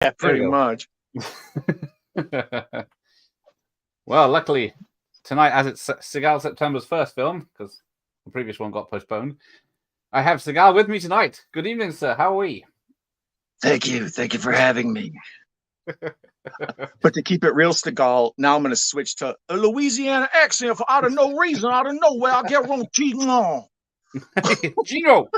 Yeah, pretty much. Well, luckily, tonight, as it's Seagal September's first film, because the previous one got postponed, I have Seagal with me tonight. Good evening, sir. How are we? Thank you. Thank you for having me. But to keep it real, Seagal, now I'm going to switch to a Louisiana accent for out of no reason, out of nowhere. I'll get wrong cheating on. Gino!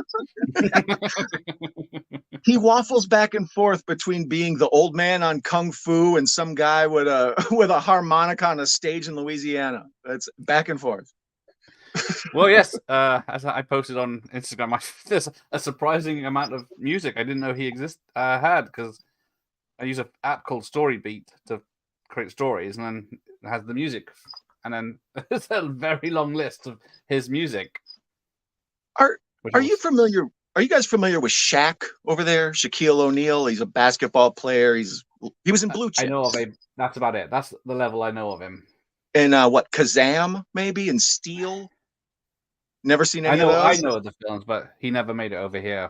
He waffles back and forth between being the old man on Kung Fu and some guy with a harmonica on a stage in Louisiana. That's back and forth. Well, yes, as I posted on Instagram, there's a surprising amount of music I didn't know he had, because I use an app called Storybeat to create stories, and then it has the music, and then there's a very long list of his music. Are you familiar? Are you guys familiar with Shaq over there? Shaquille O'Neal. He's a basketball player. He was in Blue Chips. I know of him. That's about it. That's the level I know of him. And what, Kazam maybe, and Steel. Never seen any of those. I know the films, but he never made it over here.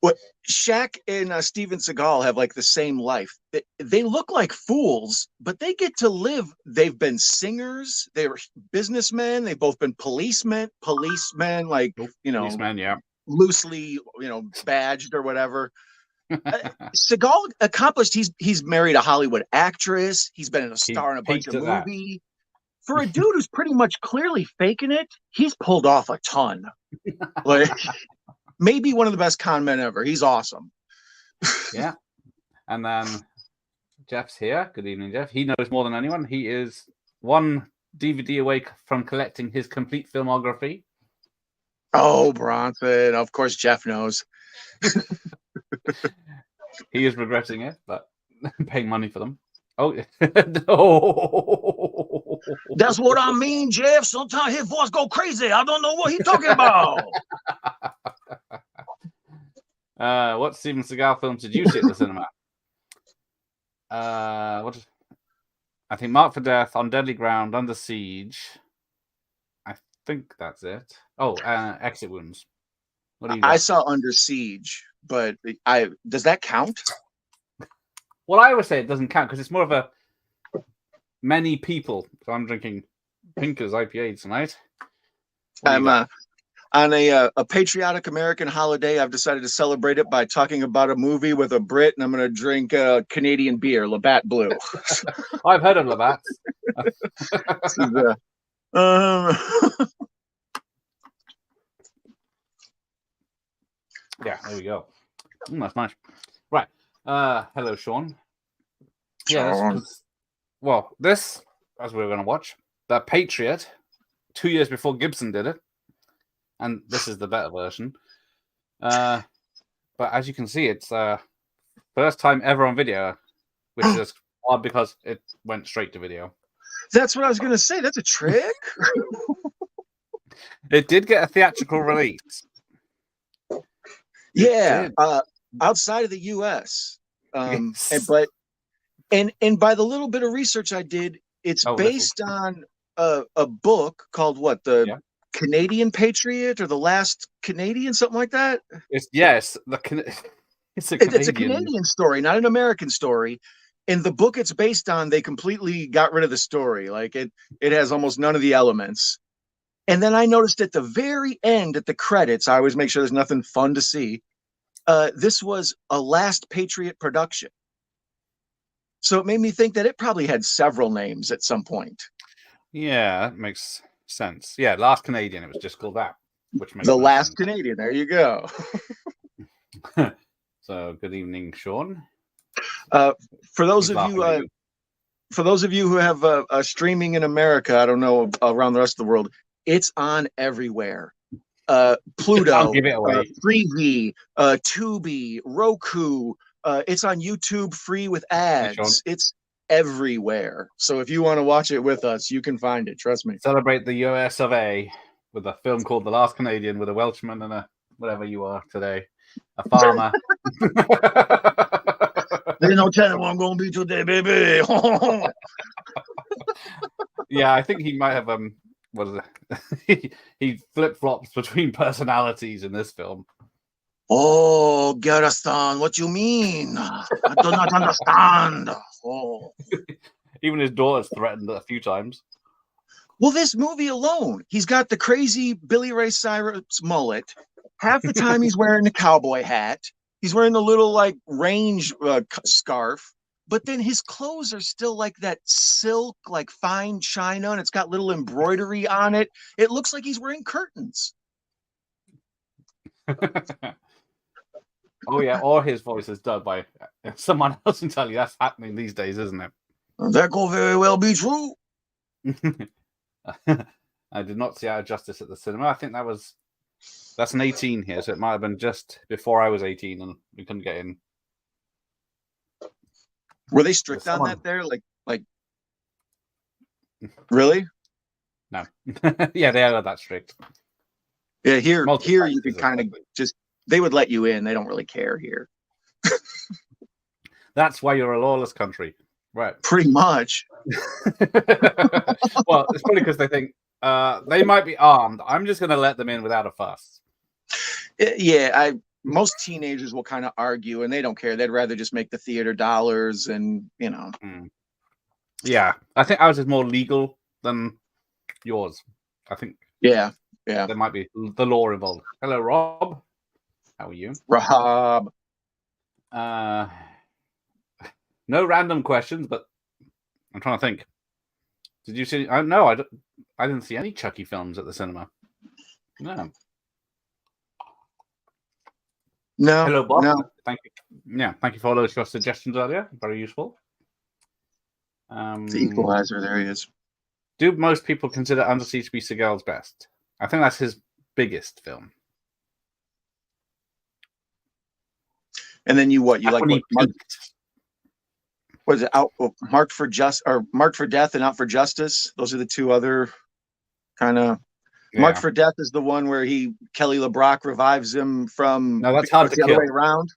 What Shaq and Steven Seagal have like the same life. They look like fools, but they get to live. They've been singers. They were businessmen. They've both been policemen, like, policemen, yeah, loosely, badged or whatever. Seagal accomplished. He's married a Hollywood actress. He's been a star in a bunch of movies. For a dude who's pretty much clearly faking it, he's pulled off a ton. Like, maybe one of the best con men ever. He's awesome. Yeah. And then Jeff's here. Good evening, Jeff. He knows more than anyone. He is one DVD away from collecting his complete filmography. Oh, Bronson. Of course, Jeff knows. He is regretting it, but paying money for them. Oh, no. That's what I mean, Jeff. Sometimes his voice go crazy. I don't know what he's talking about. What Steven Seagal films did you see at the cinema? I think Marked for Death, On Deadly Ground, Under Siege. I think that's it. Oh, Exit Wounds. What do you got? I saw Under Siege, but does that count? Well, I always say it doesn't count because it's more of a many people. So I'm drinking Pinker's IPA tonight. I'm on a patriotic American holiday. I've decided to celebrate it by talking about a movie with a Brit, and I'm going to drink Canadian beer, Labatt Blue. I've heard of Labatt. Yeah, there we go. That's nice. Right. Hello, Sean. Yeah. This, as we're going to watch, The Patriot, 2 years before Gibson did it. And this is the better version. But as you can see, it's first time ever on video, which is odd because it went straight to video. That's what I was going to say. That's a trick. It did get a theatrical release. Yeah, outside of the U.S. Yes. And by the little bit of research I did, it's based on a book called what, the Canadian Patriot or the Last Canadian, something like that. It's a Canadian story, not an American story. And the book it's based on, they completely got rid of the story. Like it has almost none of the elements. And then I noticed at the very end, at the credits, I always make sure there's nothing fun to see. This was a Last Patriot production. So it made me think that it probably had several names at some point. Yeah, that makes sense. Yeah, Last Canadian, it was just called that. Which makes The Last Canadian, there you go. So, good evening, Sean. For those of you who have streaming in America, I don't know around the rest of the world, it's on everywhere. Pluto, I'll give it away. Freevee, Tubi, Roku. It's on YouTube free with ads. It's everywhere. So if you want to watch it with us, you can find it. Trust me. Celebrate the US of A with a film called The Last Canadian with a Welshman and a whatever you are today, a farmer. There's no telling what I'm going to be today, baby. Yeah, I think he might have what is it? He flip-flops between personalities in this film. Oh, Garrison, what you mean? I do not understand. Oh. Even his daughter's threatened a few times. Well, this movie alone, he's got the crazy Billy Ray Cyrus mullet. Half the time he's wearing a cowboy hat. He's wearing the little like range scarf. But then his clothes are still like that silk, like fine china, and it's got little embroidery on it. It looks like he's wearing curtains. Oh yeah, or his voice is dubbed by someone else entirely. That's happening these days, isn't it? That could very well be true. I did not see Out of Justice at the cinema. I think that's an 18 here, so it might have been just before I was 18 and we couldn't get in. Were they strict on that there? Like really? No. Yeah, they are that strict. Yeah, here you could kind of just, they would let you in. They don't really care here. That's why you're a lawless country. Right. Pretty much. Well, it's probably because they think they might be armed. I'm just going to let them in without a fuss. Yeah, most teenagers will kind of argue, and they don't care. They'd rather just make the theater dollars, and you know. Yeah, I think ours is more legal than yours. I think. Yeah. There might be the law involved. Hello, Rob. How are you, Rob? No random questions, but I'm trying to think. Did you see? No, I didn't see any Chucky films at the cinema. No. No. Hello, Bob. No. Thank you. Yeah, thank you for all those your suggestions earlier. Very useful. The Equalizer. There he is. Do most people consider Under Siege to be Seagal's best? I think that's his biggest film. And then you like what? Was it out Marked for Death and Out for Justice? Those are the two other kind of. Yeah. Marked for Death is the one where Kelly LeBrock revives him from. No, that's Hard to Kill. The other way around.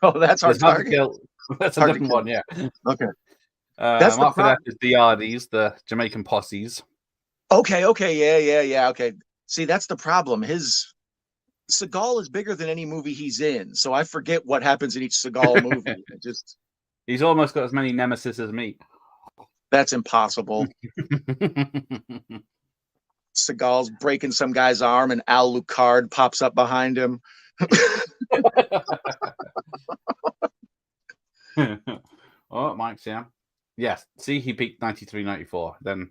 Oh, that's Hard to Kill. That's a different one. Yeah. Okay. That's Marked for Death is the Yardies, the Jamaican posses. Okay. Yeah. Okay. See, that's the problem. Seagal is bigger than any movie he's in, so I forget what happens in each Seagal movie. He's almost got as many nemesis as me. That's impossible. Seagal's breaking some guy's arm, and Al Lucard pops up behind him. Oh, Mike's yeah. Yes. See, he peaked 93, 94. Then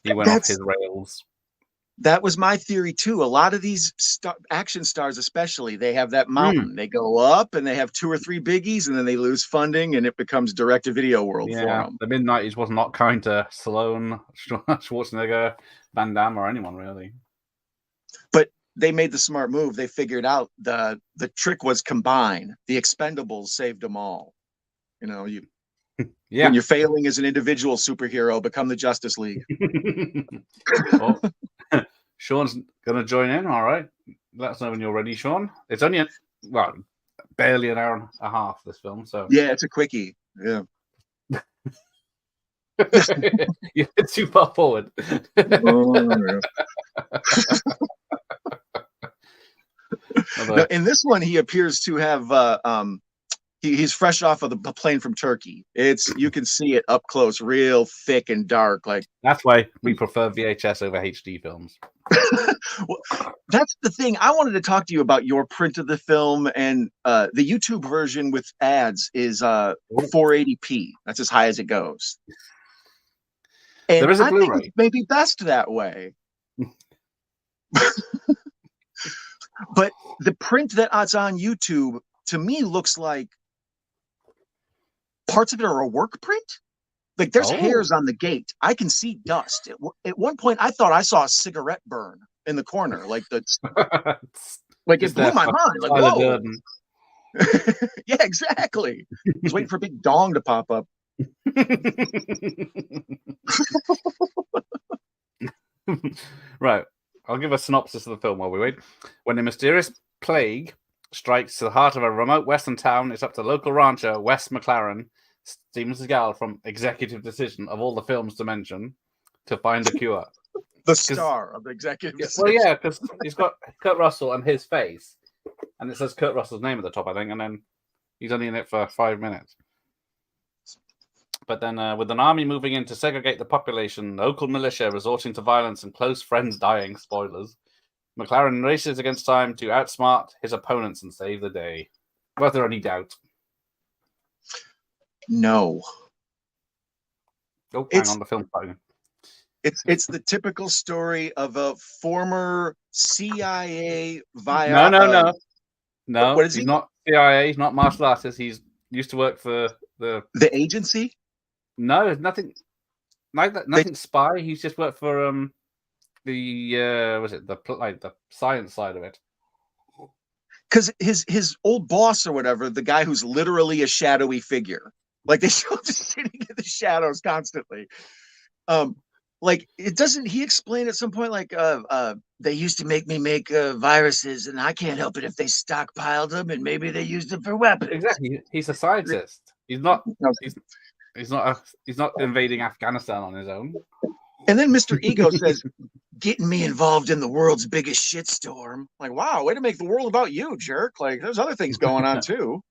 he went off his rails. That was my theory too. A lot of these action stars, especially, they have that mountain. They go up and they have 2 or 3 biggies, and then they lose funding, and it becomes direct-to-video world for them. The mid-90s was not kind to Stallone, Schwarzenegger, Van Damme, or anyone really. But they made the smart move. They figured out the trick was combine. The Expendables saved them all. You know, when you're failing as an individual superhero, become the Justice League. Oh. Sean's going to join in. All right. Let us know when you're ready, Sean. It's only, barely an hour and a half, this film. So yeah, it's a quickie. Yeah. You're too far forward. Now, in this one, he appears to have he's fresh off of the plane from Turkey. You can see it up close, real thick and dark. Like that's why we prefer VHS over HD films. Well, that's the thing. I wanted to talk to you about your print of the film, and the YouTube version with ads is 480p. That's as high as it goes. And there is a Blu-ray. I think it's maybe best that way. But the print that's on YouTube to me looks like parts of it are a work print. Like there's hairs on the gate. I can see dust. At one point, I thought I saw a cigarette burn in the corner. Like it blew my mind. Like, whoa. Yeah, exactly. I was waiting for a big dong to pop up. Right. I'll give a synopsis of the film while we wait. When a mysterious plague strikes the heart of a remote western town, it's up to local rancher Wes McLaren, Steven Seagal from Executive Decision, of all the films to mention, to find a cure. The star of Executive Decision. Well, yeah, because he's got Kurt Russell and his face. and it says Kurt Russell's name at the top, I think, and then he's only in it for 5 minutes. But then, with an army moving in to segregate the population, local militia resorting to violence, and close friends dying, spoilers, McLaren races against time to outsmart his opponents and save the day. Was there any doubt? No. Oh, hang on, the film starting. It's the typical story of a former CIA No. What is he's he? not CIA. He's not martial artist. He's used to work for the agency. No, nothing like that. Nothing spy. He's just worked for the science side of it. Because his old boss or whatever, the guy who's literally a shadowy figure, like they show him just sitting in the shadows constantly. Like it doesn't. He explained at some point, like they used to make me make viruses, and I can't help it if they stockpiled them, and maybe they used them for weapons. Exactly. He's a scientist. He's not. He's not invading Afghanistan on his own. And then Mr. Ego says, getting me involved in the world's biggest shitstorm. Like, wow, way to make the world about you, jerk. Like, there's other things going on, too.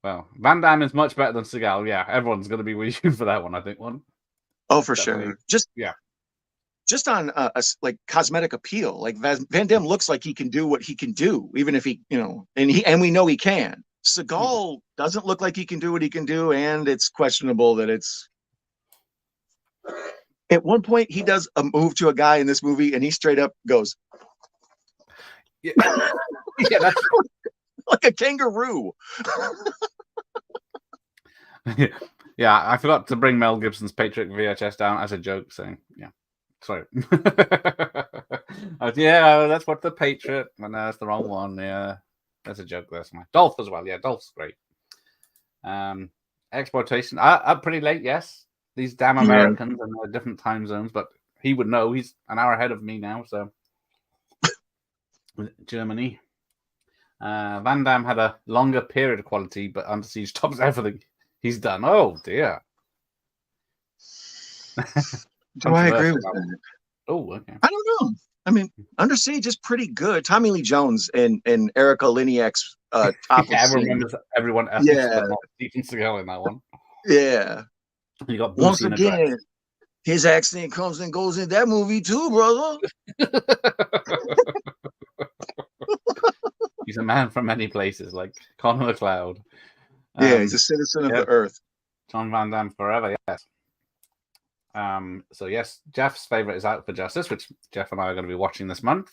Well, Van Damme is much better than Seagal. Yeah, everyone's going to be with you for that one, I think. Oh, for sure. Just on like cosmetic appeal. Like, Van Damme looks like he can do what he can do, even if he, and we know he can. Seagal doesn't look like he can do what he can do, and it's questionable that it's. At one point, he does a move to a guy in this movie, and he straight up goes, "Yeah, that's like a kangaroo." Yeah, I forgot to bring Mel Gibson's Patriot VHS down as a joke, saying, "Yeah, sorry." That's what the Patriot, and that's the wrong one. Yeah, that's a joke. That's my Dolph as well. Yeah, Dolph's great. Exploitation. Up pretty late, yes. These damn Americans and their different time zones, but he would know. He's an hour ahead of me now, so Germany. Van Damme had a longer period quality, but Under Siege tops everything he's done. Oh dear. Do I agree with that? Oh, okay. I don't know. I mean, Under Siege is pretty good. Tommy Lee Jones and Erica Liniak's top. Everyone else, but not Steven Seagal in that one. Yeah. You got once again, his accent comes and goes in that movie too, brother. He's a man from many places, like Connor McLeod. Yeah, he's a citizen of the earth. John Van Damme forever, yes. So yes, Jeff's favorite is Out for Justice, which Jeff and I are going to be watching this month.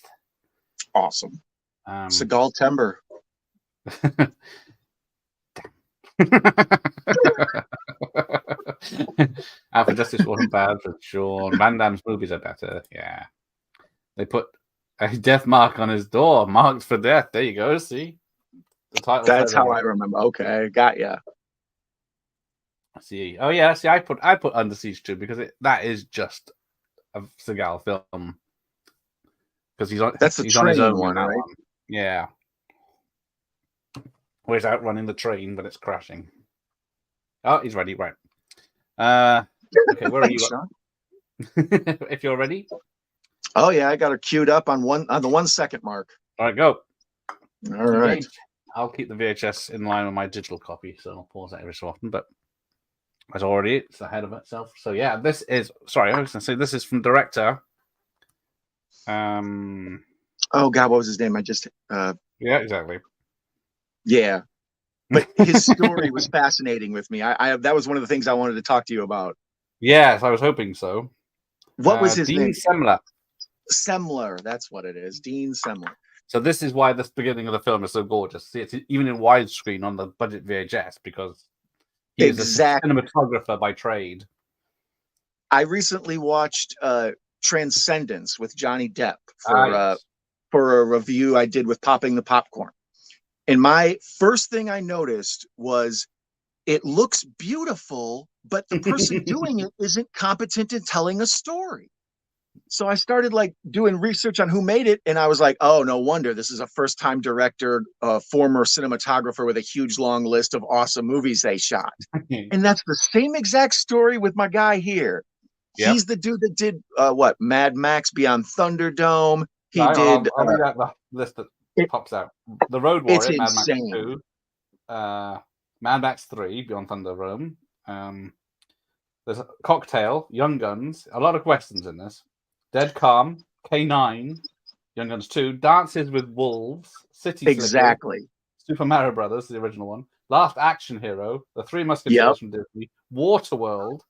Awesome. Seagal Timber. Out for Justice wasn't bad for sure. Van Damme's movies are better. Yeah, they put a death mark on his door, marked for death. There you go. See, the title. That's how I remember. Okay, got ya. See, oh yeah, see, I put Under Siege too because that is just a Seagal film because he's on. That's the he's train on his own one, right? One. Yeah, where he's outrunning the train, but it's crashing. Oh, he's ready, right? Okay, where are you? If you're ready. Oh yeah, I got her queued up on the 1 second mark. All right, go. All right. I'll keep the VHS in line with my digital copy, so I'll pause that every so often. But as already, it's ahead of itself. So yeah, this is. Sorry, I was going to say this is from director. Oh God, what was his name? I just. Yeah, exactly. Yeah, but his story was fascinating with me. I that was one of the things I wanted to talk to you about. Yes, I was hoping so. What was his name? Dean Semler. Semler, that's what it is. Dean Semler. So this is why this beginning of the film is so gorgeous. See, it's even in widescreen on the budget VHS because he is a cinematographer by trade. I recently watched Transcendence with Johnny Depp Yes. For a review I did with Popping the Popcorn. And my first thing I noticed was it looks beautiful, but the person doing it isn't competent in telling a story. So I started like doing research on who made it, and I was like, oh, no wonder this is a first-time director, former cinematographer with a huge long list of awesome movies they shot. And that's the same exact story with my guy here. Yep. He's the dude that did Mad Max Beyond Thunderdome. He did. I'll read out the list that It, pops out. The Road it's Warrior, Mad Max insane. 2, Mad Max 3, Beyond Thunder Road. There's a Cocktail, Young Guns, a lot of westerns in this. Dead Calm, K9, Young Guns 2, Dances with Wolves, City Slickers, Exactly. Super Mario Brothers, the original one, Last Action Hero, The Three Musketeers Yep. from Disney, Waterworld,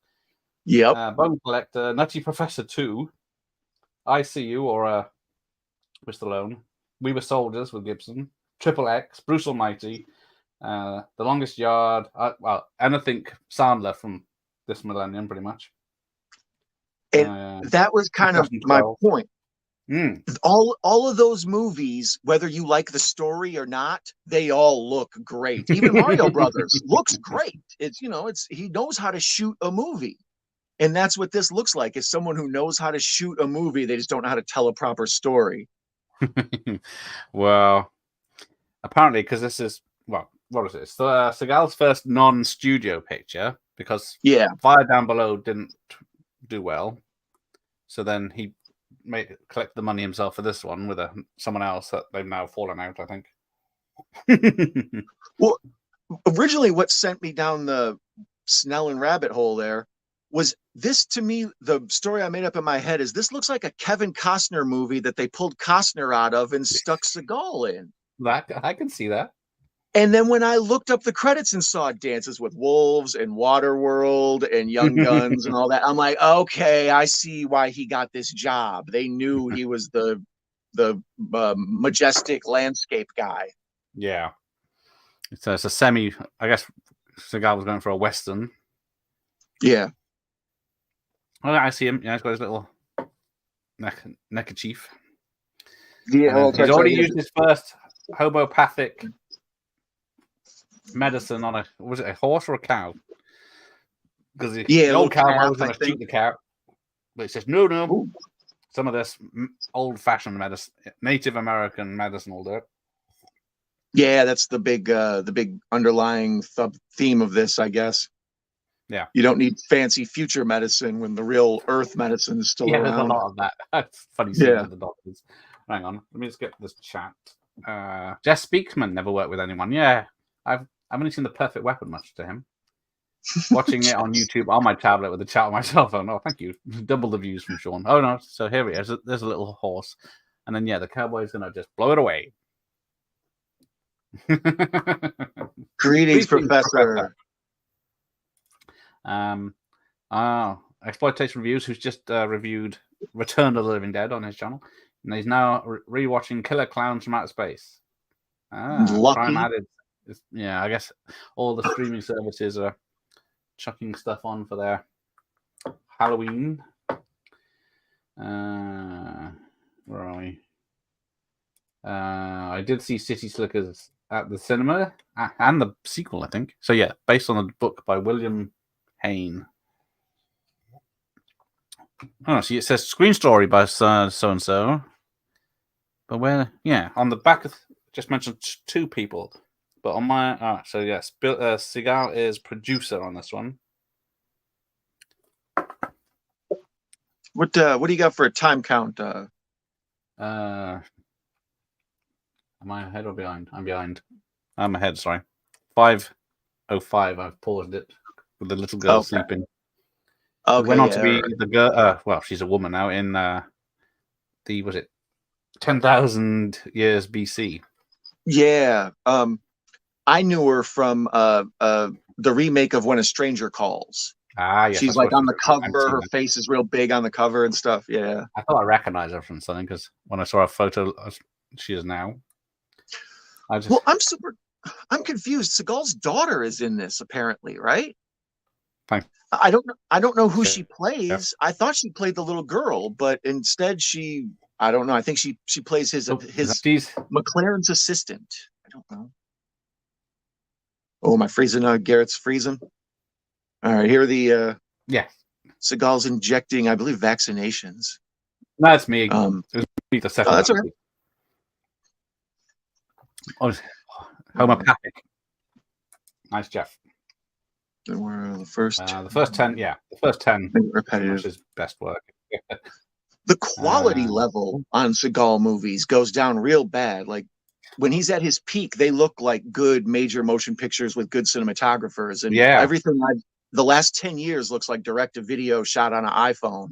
Yep. Bone Collector, Nutty Professor 2, ICU or with Stallone, We Were Soldiers with Gibson, Triple X, Bruce Almighty, The Longest Yard, well, anything Sandler from this millennium, pretty much. And that was kind of my point. All of those movies, whether you like the story or not, they all look great. Even Mario Brothers looks great. It's he knows how to shoot a movie. And that's what this looks like, is someone who knows how to shoot a movie. They just don't know how to tell a proper story. Well, apparently, because this is, well, what is it? It's Seagal's first non-studio picture, because Fire Down Below didn't do well. So then he collect the money himself for this one with someone else that they've now fallen out, I think. Well, originally what sent me down the Snellen rabbit hole there was this. To me, the story I made up in my head is this looks like a Kevin Costner movie that they pulled Costner out of and stuck Seagal in. I can see that. And then when I looked up the credits and saw Dances with Wolves and Waterworld and Young Guns and all that, I'm like, okay, I see why he got this job. They knew he was the majestic landscape guy. Yeah. So it's a semi, I guess Seagal was going for a Western. Yeah. Oh, I see him. Yeah, he's got his little neckerchief. Yeah, he's already used his first homeopathic medicine on was it a horse or a cow? Because the old cowboy was going to shoot the cow, but he says no. Ooh. Some of this old-fashioned medicine, Native American medicine will do it. Yeah, that's the big underlying theme of this, I guess. Yeah, you don't need fancy future medicine when the real Earth medicine is still around. There's a lot of that. That's funny seeing the doctors. Hang on, let me just get this chat. Jess Speakman never worked with anyone. Yeah, I've only seen The Perfect Weapon, much to him. Watching it on YouTube on my tablet with the chat on my cell phone. Oh, thank you. Double the views from Sean. Oh no, so here he is. There's a little horse, and then the cowboy's gonna just blow it away. Greetings, Professor. Exploitation Reviews, who's just reviewed Return of the Living Dead on his channel, and he's now rewatching Killer Clowns from Outer Space. Prime added. I guess all the streaming services are chucking stuff on for their Halloween. Where are we? I did see City Slickers at the cinema and the sequel, I think. So yeah, based on a book by William Hain. Oh, see, it says screen story by so and so. But where? Yeah, on the back of just mentioned two people. But on my so yes, Seagal is producer on this one. What do you got for a time count? Am I ahead or behind? I'm behind. I'm ahead. Sorry, 5:05. I've paused it with the little girl sleeping. Okay, went on to be the girl. Well, she's a woman now in was it 10,000 years BC? Yeah. I knew her from the remake of When a Stranger Calls. Yes, she's like on the cover. Her face is real big on the cover and stuff. Yeah. I thought I recognized her from something because when I saw a photo, she is now. Well, I'm confused. Seagal's daughter is in this apparently, right? Fine. I don't know who she plays. Yeah. I thought she played the little girl, but instead I don't know. I think she plays his McLaren's assistant. I don't know. Oh, am I freezing? Garrett's freezing. All right, here are the Seagal's injecting, I believe, vaccinations. No, that's me. It was me the second. That's okay. Homeopathic. Nice, Jeff. Then we're the first. The first 10, yeah. The first 10 repetitive. is best work. The quality level on Seagal movies goes down real bad. Like when he's at his peak, they look like good major motion pictures with good cinematographers, and Yeah. everything the last 10 years looks like direct to video shot on an iPhone.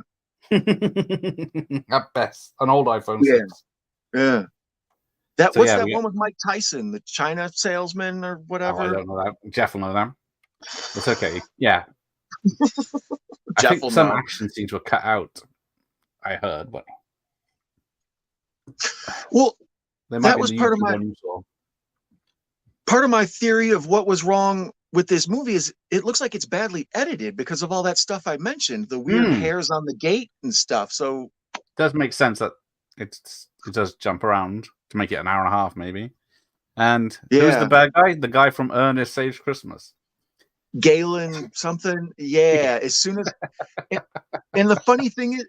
At best, an old iPhone 6. Yeah. What's that one with Mike Tyson, the China salesman or whatever? Oh, I don't know that. Jeff will know that. It's okay. Yeah. I Jeff think some action scenes were cut out. I heard, but well, that was part of my theory of what was wrong with this movie. Is it looks like it's badly edited because of all that stuff I mentioned, the weird hairs on the gate and stuff. So it does make sense that it does jump around to make it an hour and a half, maybe. And who's the bad guy? The guy from Ernest Saves Christmas. Galen something. Yeah. As soon as and the funny thing is,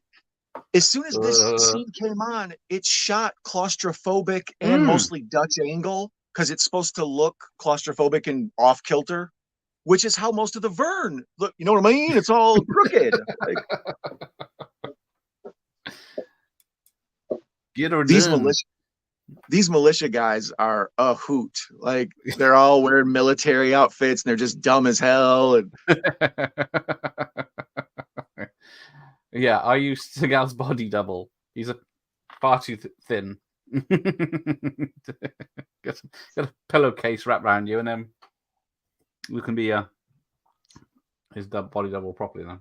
as soon as this scene came on, it's shot claustrophobic and mostly Dutch angle because it's supposed to look claustrophobic and off kilter, which is how most of the Vern look. You know what I mean? It's all crooked. Get her these militia guys are a hoot. Like they're all wearing military outfits and they're just dumb as hell. And yeah, I used Seagal's body double. He's far too thin. Get a pillowcase wrapped around you, and then you can be his body double properly. Then,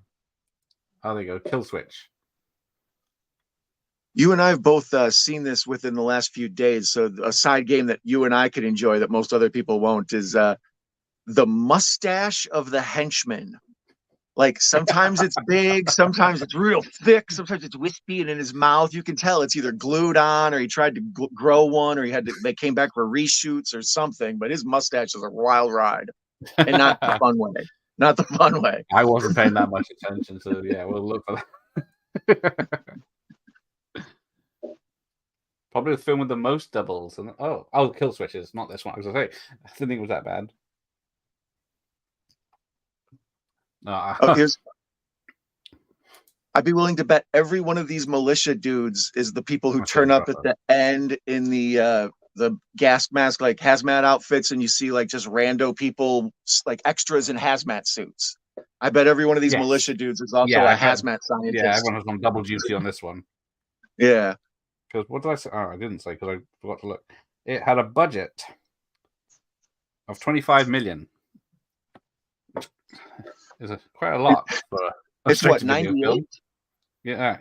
oh, there you go, kill switch. You and I have both seen this within the last few days. So a side game that you and I could enjoy that most other people won't is the mustache of the henchman. Like sometimes it's big, sometimes it's real thick, sometimes it's wispy, and in his mouth you can tell it's either glued on or he tried to grow one, or they came back for reshoots or something. But his mustache is a wild ride, and not the fun way. Not the fun way. I wasn't paying that much attention, so yeah, we'll look for that. Probably the film with the most doubles, and kill switches, not this one. I was gonna say, I didn't think it was that bad. I'd be willing to bet every one of these militia dudes is the people who turn up at the end in the gas mask, like hazmat outfits, and you see like just rando people, like extras in hazmat suits. I bet every one of these militia dudes is also a hazmat scientist. Yeah, everyone has on double duty on this one. Yeah. Because what did I say? Oh, I didn't say because I forgot to look. It had a budget of 25 million. Is quite a lot for it's what 98. Yeah.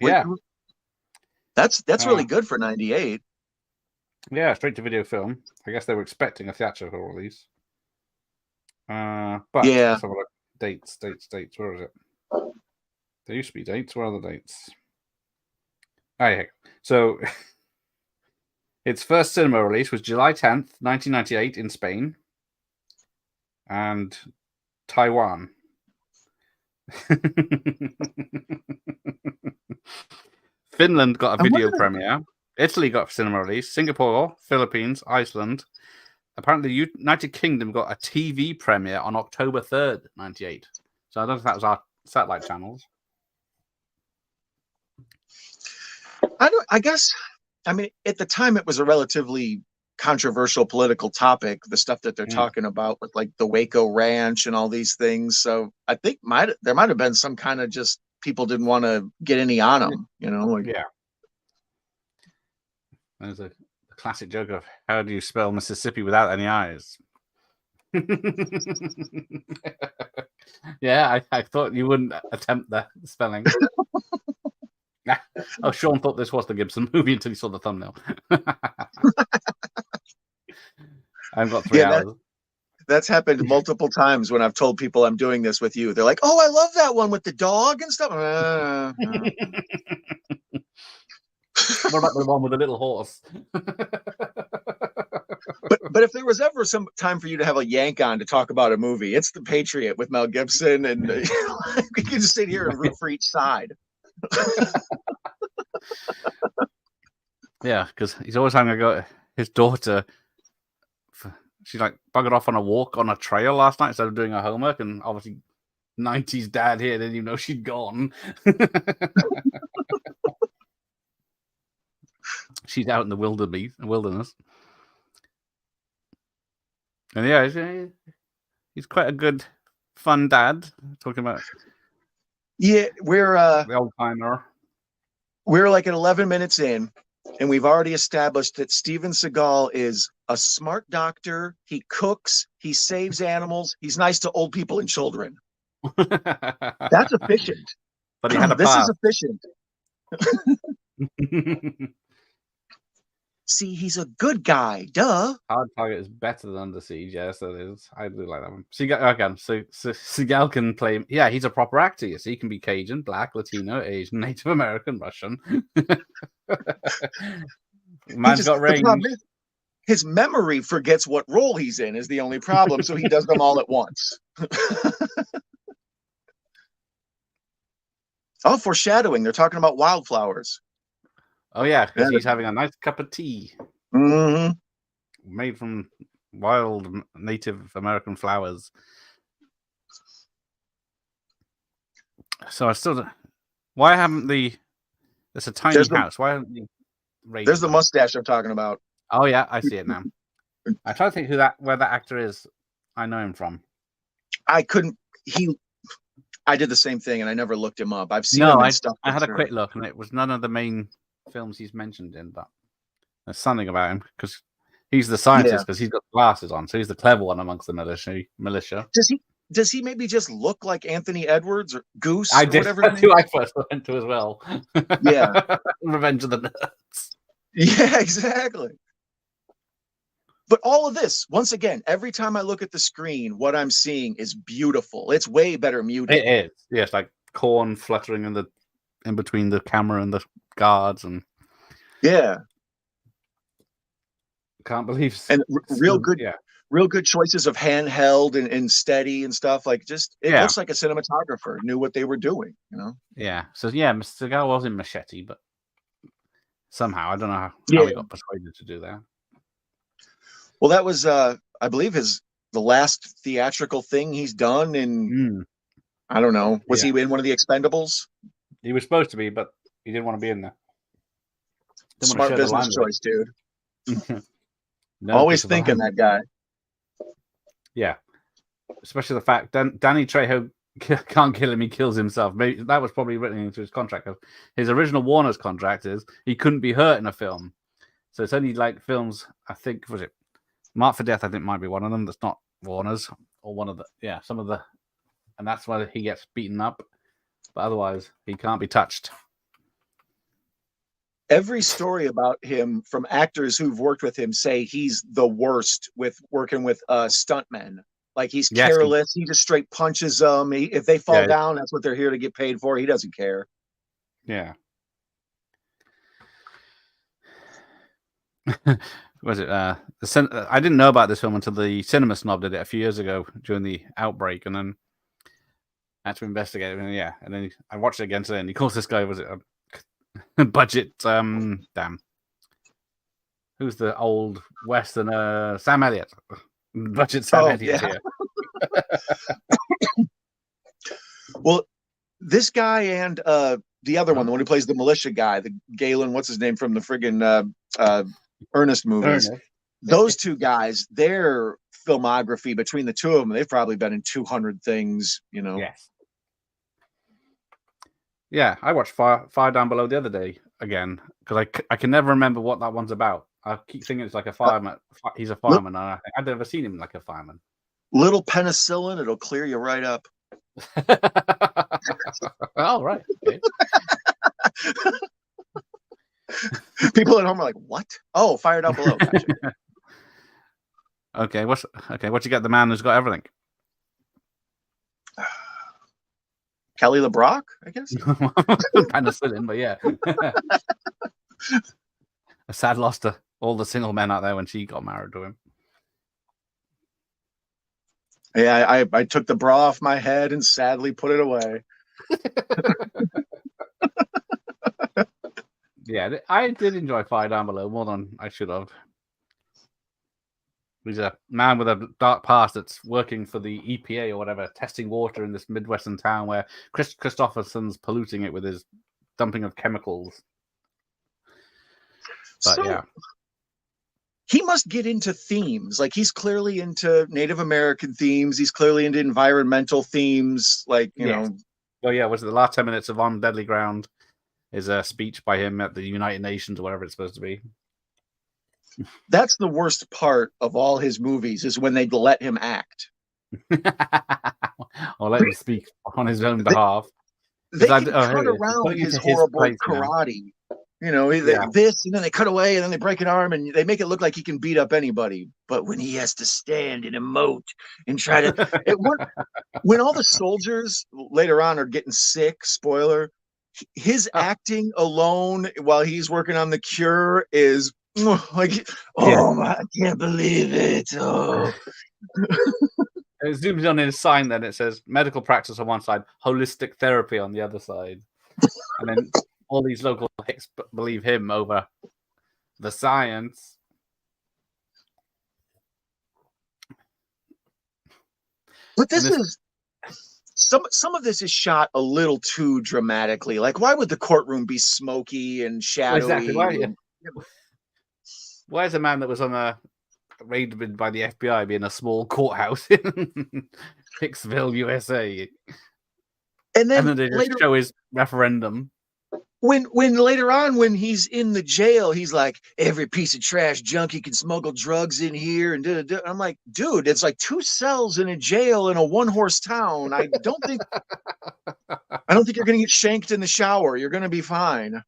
That's really good for 98. Yeah, straight to video film. I guess they were expecting a theatrical release. But yeah, let's have a look. Dates. Where is it? There used to be dates. Where are the dates? Oh, yeah. So its first cinema release was July 10th, 1998 in Spain and Taiwan. Finland got a video premiere. Italy got a cinema release. Singapore, Philippines, Iceland. Apparently, the United Kingdom got a TV premiere on October 3rd, 98. So I don't know if that was our satellite channels. I guess, I mean, at the time, it was a relatively controversial political topic, the stuff that they're talking about with like the Waco Ranch and all these things. So I think there might have been some kind of just people didn't want to get any on them, you know? Like, yeah. There's a classic joke of how do you spell Mississippi without any eyes? Yeah, I thought you wouldn't attempt the spelling. Oh, Sean thought this was the Gibson movie until he saw the thumbnail. I've got 3 hours. That's happened multiple times when I've told people I'm doing this with you. They're like, "Oh, I love that one with the dog and stuff." What about the one with the little horse? But if there was ever some time for you to have a yank on to talk about a movie, it's The Patriot with Mel Gibson, and we can just sit here and root for each side. Yeah, because he's always having to go. His daughter, she like buggered off on a walk on a trail last night instead of doing her homework, and obviously 90s dad here didn't even know she'd gone. she's out in the wilderness. And yeah, he's quite a good, fun dad. Talking about the old timer. We're like at 11 minutes in, and we've already established that Steven Seagal is a smart doctor. He cooks. He saves animals. He's nice to old people and children. That's efficient. But he had a This path. is efficient. See, he's a good guy. Duh. Hard Target is better than Under Siege. Yes, that is. I do like that one. Seagal, again, so Seagal can play. Yeah, he's a proper actor. So he can be Cajun, Black, Latino, Asian, Native American, Russian. Man's got range. His memory forgets what role he's in is the only problem, so he does them all at once. Oh, foreshadowing. They're talking about wildflowers. Oh, yeah, because he's having a nice cup of tea. Mm-hmm. Made from wild Native American flowers. So I still... Why haven't the... It's a tiny house. Why haven't the... There's the mustache I'm talking about. Oh, yeah, I see it now. I try to think where that actor is. I know him from. I did the same thing, and I never looked him up. I've seen him in stuff. I had a quick look, and it was none of the main films he's mentioned in, but there's something about him because he's the scientist because he's got glasses on, so he's the clever one amongst the militia. Does he maybe just look like Anthony Edwards or Goose? I did. That's who I first went to as well. Yeah, Revenge of the Nerds. Yeah, exactly. But all of this, once again, every time I look at the screen, what I'm seeing is beautiful. It's way better muted. It is. Yes, like corn fluttering in between the camera and the guards, and can't believe. And real good choices of handheld and steady and stuff. Like it looks like a cinematographer knew what they were doing. Yeah. So Mr. Seagal was in Machete, but somehow I don't know how he got persuaded to do that. Well, that was, I believe, the last theatrical thing he's done in, I don't know. Was he in one of the Expendables? He was supposed to be, but he didn't want to be in there. Smart business choice, dude. Always thinking that guy. Yeah. Especially the fact Danny Trejo can't kill him, he kills himself. Maybe that was probably written into his contract. His original Warner's contract is he couldn't be hurt in a film. So it's only like films, I think, was it Marked for Death, I think might be one of them that's not Warner's, or one of the some of the, and that's why he gets beaten up, but otherwise he can't be touched. Every story about him from actors who've worked with him say he's the worst with working with stuntmen. Like he's careless, he just straight punches them. If they fall down, that's what they're here to get paid for. He doesn't care. Yeah. Was it I didn't know about this film until the Cinema Snob did it a few years ago during the outbreak, and then I had to investigate it, and then I watched it again today, and he calls this guy, was it a budget who's the old Western Sam Elliott, budget Sam Elliott here. Well, this guy and the other one, the one who plays the militia guy, the Galen, what's his name from the friggin' Ernest movies. Those two guys, their filmography between the two of them, they've probably been in 200 things, Yes. Yeah, I watched Fire Down Below the other day again because I can never remember what that one's about. I keep thinking it's like a fireman. He's a fireman, and I think I've never seen him like a fireman. Little penicillin, it'll clear you right up. Oh, right. Okay. People at home are like, "What? Oh, Fire Down Below." Gotcha. Okay, what you got? The man who's got everything. Kelly LeBrock, I guess. Penicillin, but yeah. A sad loss to all the single men out there when she got married to him. Yeah, I took the bra off my head and sadly put it away. Yeah, I did enjoy Fire Down Below more than I should have. He's a man with a dark past that's working for the EPA or whatever, testing water in this Midwestern town where Christopherson's polluting it with his dumping of chemicals. But So yeah, he must get into themes. Like he's clearly into Native American themes. He's clearly into environmental themes. Like, you yes. know, Well, yeah, was it the last 10 minutes of On Deadly Ground is a speech by him at the United Nations or whatever it's supposed to be. that's the worst part of all his movies is when they let him act. Or let him speak on his own They, behalf. they I, can oh, cut here it is. They're around putting it his into his horrible place now. karate. You know, Yeah. this, and then they cut away, and then they break an arm, and they make it look like he can beat up anybody. But when he has to stand and emote and try to, when all the soldiers later on are getting sick, spoiler, his acting alone while he's working on the cure is like, oh my, I can't believe it. Oh. It zooms on his sign, then it says medical practice on one side, holistic therapy on the other side. And then all these local hicks believe him over the science. But this is some of this is shot a little too dramatically. Like, why would the courtroom be smoky and shadowy? Exactly. Why is a man that was on a raided by the FBI be in a small courthouse in Hicksville, USA? And then they just later, show his referendum. when later on, when he's in the jail, he's like, every piece of trash junkie can smuggle drugs in here, and I'm like, dude, it's like 2 cells in a jail in a 1-horse town. I don't think you're gonna get shanked in the shower. You're gonna be fine.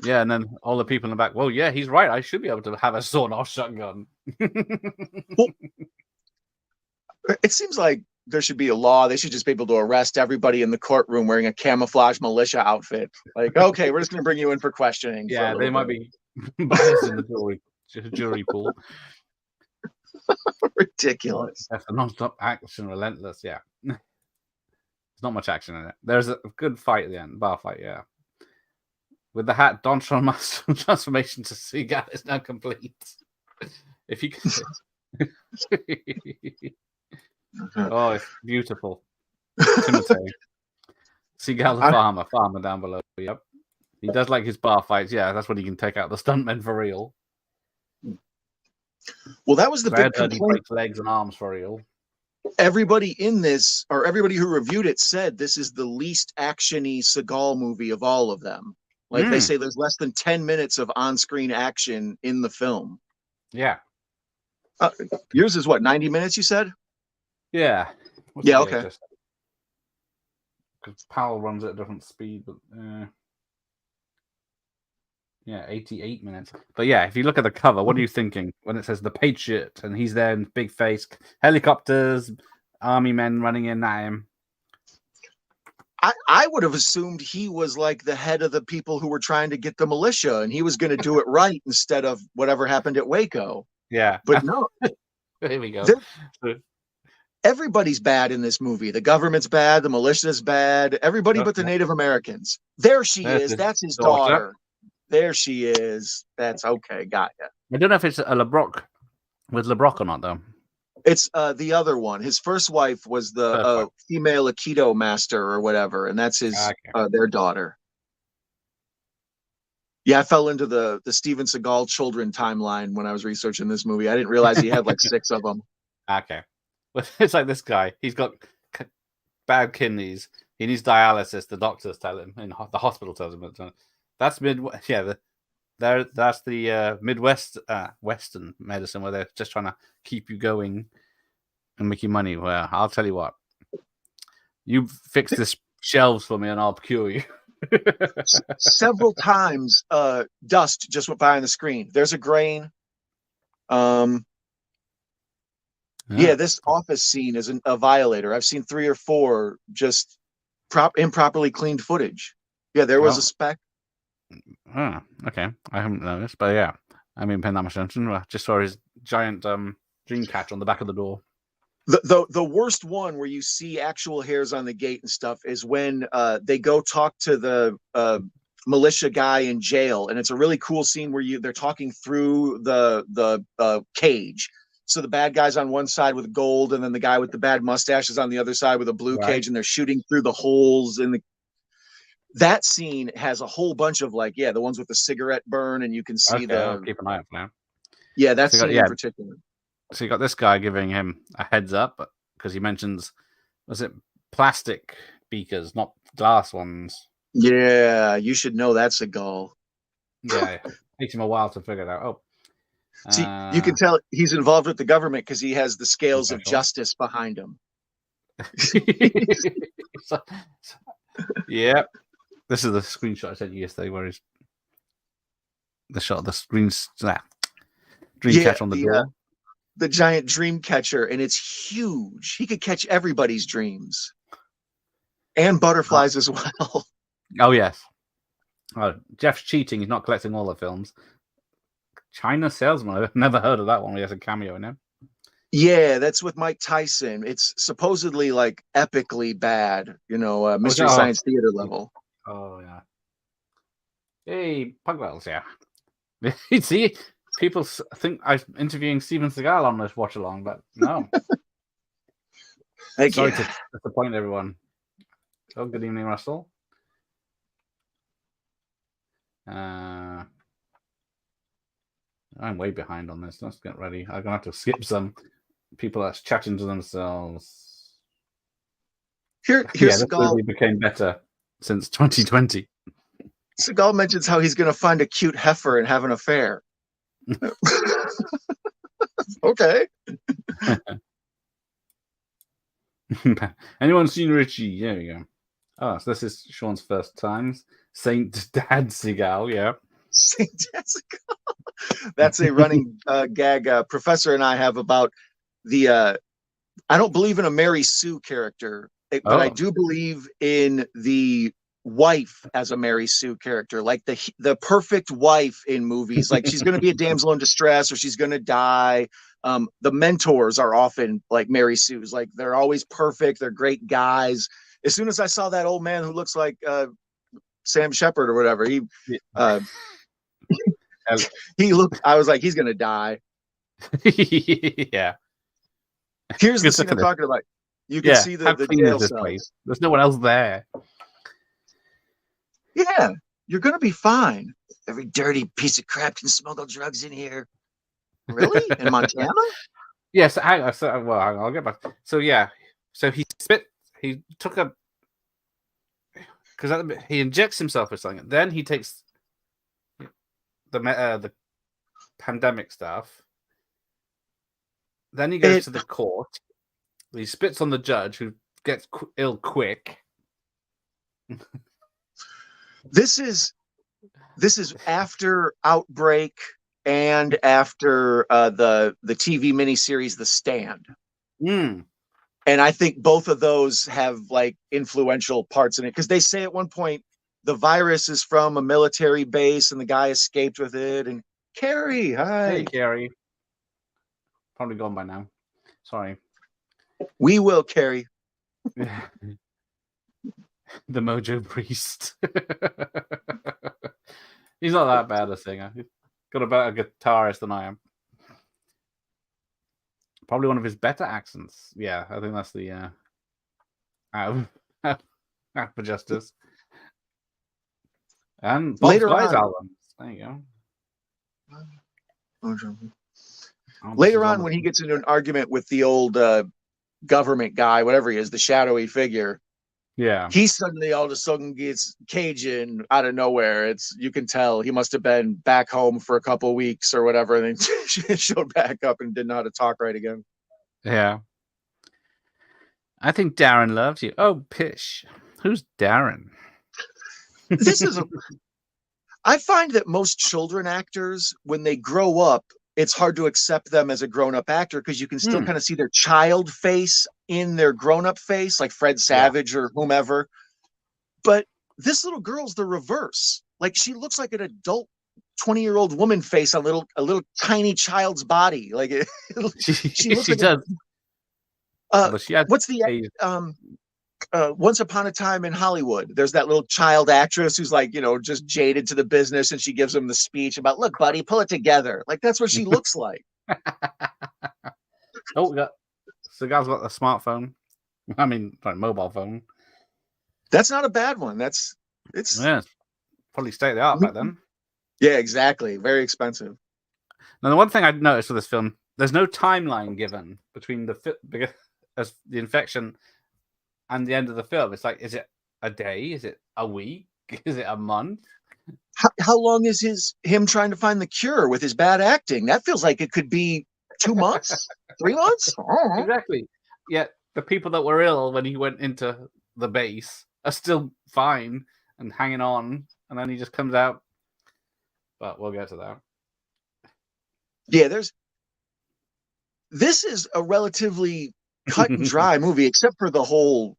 Yeah, and then all the people in the back, well, yeah, he's right. I should be able to have a sawn-off shotgun. Well, it seems like there should be a law. They should just be able to arrest everybody in the courtroom wearing a camouflage militia outfit. Like, okay, we're just going to bring you in for questioning. Yeah, for they might be biased in the jury pool. Ridiculous. That's a non-stop action, relentless. Yeah, there's not much action in it. There's a good fight at the end, bar fight. Yeah, with the hat, Don's transformation to Seagal is now complete. If you can. Oh, it's beautiful. Timothy. Seagal the farmer down below. Yep. He does like his bar fights. Yeah, that's when he can take out the stuntmen for real. Well, that was the big complaint. He breaks legs and arms for real. Everybody in this, or everybody who reviewed it, said this is the least action-y Seagal movie of all of them. Like they say there's less than 10 minutes of on-screen action in the film. Yeah. Yours is what, 90 minutes, you said? Yeah. Yeah, okay. Because Powell runs at a different speed, but yeah, 88 minutes. But yeah, if you look at the cover, what are you thinking when it says the Patriot and he's there in big face, helicopters, army men running in at him? I would have assumed he was like the head of the people who were trying to get the militia, and he was going to do it right instead of whatever happened at Waco. Yeah. But no. Here we go. Everybody's bad in this movie. The government's bad. The militia's bad. Everybody but the Native Americans. There she is. That's his daughter. There she is. That's okay. Got ya. I don't know if it's a LeBrock with LeBrock or not, though. It's the other one. His first wife was the female Aikido master or whatever, and that's his their daughter. Yeah, I fell into the Steven Seagal children timeline when I was researching this movie. I didn't realize he had like 6 of them. Okay. Well, it's like this guy. He's got bad kidneys. He needs dialysis. The doctors tell him, and the hospital tells him. That's that's the Midwest Western medicine where they're just trying to keep you going and make you money. Well, I'll tell you what. You fix this shelves for me, and I'll cure you. Several times, dust just went by on the screen. There's a grain. Yeah, this office scene is a violator. I've seen 3 or 4 just improperly cleaned footage. Yeah, there was a speck. Oh, okay. I haven't noticed, but yeah, I mean, paying that much attention. I just saw his giant dream catch on the back of the door. The worst one where you see actual hairs on the gate and stuff is when they go talk to the militia guy in jail, and it's a really cool scene where they're talking through the cage. So the bad guy's on one side with gold, and then the guy with the bad mustache is on the other side with a blue cage, and they're shooting through the holes in the. that scene has a whole bunch of like, the ones with the cigarette burn, and you can see Okay, I'll keep an eye out for now. that scene in particular. So you got this guy giving him a heads up because he mentions, was it plastic beakers, not glass ones? Yeah, you should know that's Seagal. Yeah, it takes him a while to figure it out. Oh, see, you can tell he's involved with the government because he has the scales of justice behind him. Yeah, this is the screenshot I sent you yesterday, where he's the shot of the dream catcher on the door. The giant dream catcher, and it's huge. He could catch everybody's dreams and butterflies as well. Oh yes. Jeff's cheating. He's not collecting all the films. China Salesman. I've never heard of that one. He has a cameo in it. Yeah, that's with Mike Tyson. It's supposedly like epically bad, Mystery Science Theater level. Oh yeah. Hey, Pugwells, yeah. See, people think I'm interviewing Steven Seagal on this watch along, but no. Sorry to disappoint everyone. Oh, good evening, Russell. I'm way behind on this. Let's get ready. I'm gonna have to skip some. People are chatting to themselves. Here's this movie became better since 2020. Seagal mentions how he's going to find a cute heifer and have an affair. Okay. Anyone seen Richie? There we go. Oh, so this is Sean's first time. Saint Dad Seagal, yeah. Saint Dad Seagal. That's a running gag Professor and I have about the I don't believe in a Mary Sue character, but I do believe in the wife as a Mary Sue character, like the perfect wife in movies. Like she's going to be a damsel in distress or she's going to die. The mentors are often like Mary Sue's, like they're always perfect. They're great guys. As soon as I saw that old man who looks like Sam Shepard or whatever, he looked, I was like, he's going to die. Yeah. Here's the scene I'm talking about. You can see the jail cells. There's no one else there. Yeah, you're going to be fine. Every dirty piece of crap can smuggle drugs in here. Really? In Montana? Yes. I'll get back. So, yeah. So he took a... Because he injects himself with something. Then he takes the pandemic stuff. Then he goes to the court. He spits on the judge, who gets ill quick. This is after Outbreak and after the TV miniseries The Stand. And I think both of those have like influential parts in it, because they say at one point the virus is from a military base and the guy escaped with it. And Carrie, hi. Hey, Carrie. Probably gone by now. Sorry. We will, Carrie. The Mojo Priest. He's not that bad a singer. He's got a better guitarist than I am. Probably one of his better accents. Yeah, I think that's the Out for Justice. And Bob Sky's album. There you go. Later on, when he gets into an argument with the old government guy, whatever he is, the shadowy figure, he suddenly all of a sudden gets Cajun out of nowhere. You can tell he must have been back home for a couple of weeks or whatever, and then showed back up and didn't know how to talk right again. Yeah. I think Darren loves you. Oh, pish. Who's Darren? I find that most children actors, when they grow up, it's hard to accept them as a grown-up actor because you can still kind of see their child face in their grown-up face, like Fred Savage or whomever. But this little girl's the reverse. Like she looks like an adult 20-year-old woman face on a little tiny child's body. Like she looks does. What's the Once Upon a Time in Hollywood? There's that little child actress who's like, just jaded to the business, and she gives him the speech about, "Look, buddy, pull it together." Like that's what she looks like. Seagal's got a smartphone. I mean, mobile phone. That's not a bad one. That's It's Yeah, probably state of the art back then. Yeah, exactly. Very expensive. Now, the one thing I'd noticed with this film, there's no timeline given between the infection and the end of the film. It's like, is it a day? Is it a week? Is it a month? How long is him trying to find the cure with his bad acting? That feels like it could be 2 months, 3 months. Exactly. Yet the people that were ill when he went into the base are still fine and hanging on, and then he just comes out. But we'll get to that. Yeah, this is a relatively cut and dry movie, except for the whole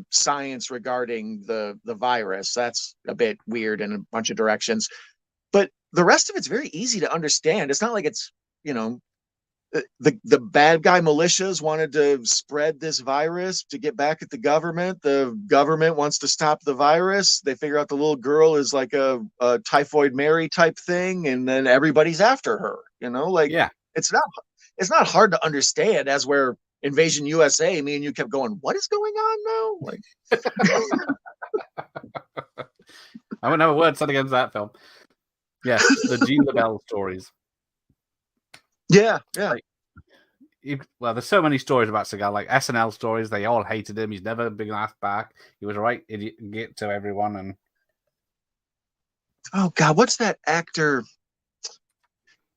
science regarding the virus. That's a bit weird in a bunch of directions. But the rest of it's very easy to understand. It's not like it's, the bad guy militias wanted to spread this virus to get back at the government. The government wants to stop the virus. They figure out the little girl is like a typhoid Mary type thing, and then everybody's after her. Yeah. It's not hard to understand. As where Invasion USA, me and you kept going, what is going on now? I wouldn't have a word said against that film. Yes, the Gene LaBelle stories. Yeah. Well, there's so many stories about Seagal, like SNL stories. They all hated him. He's never been asked back. He was a right idiot to everyone. And oh God, what's that actor?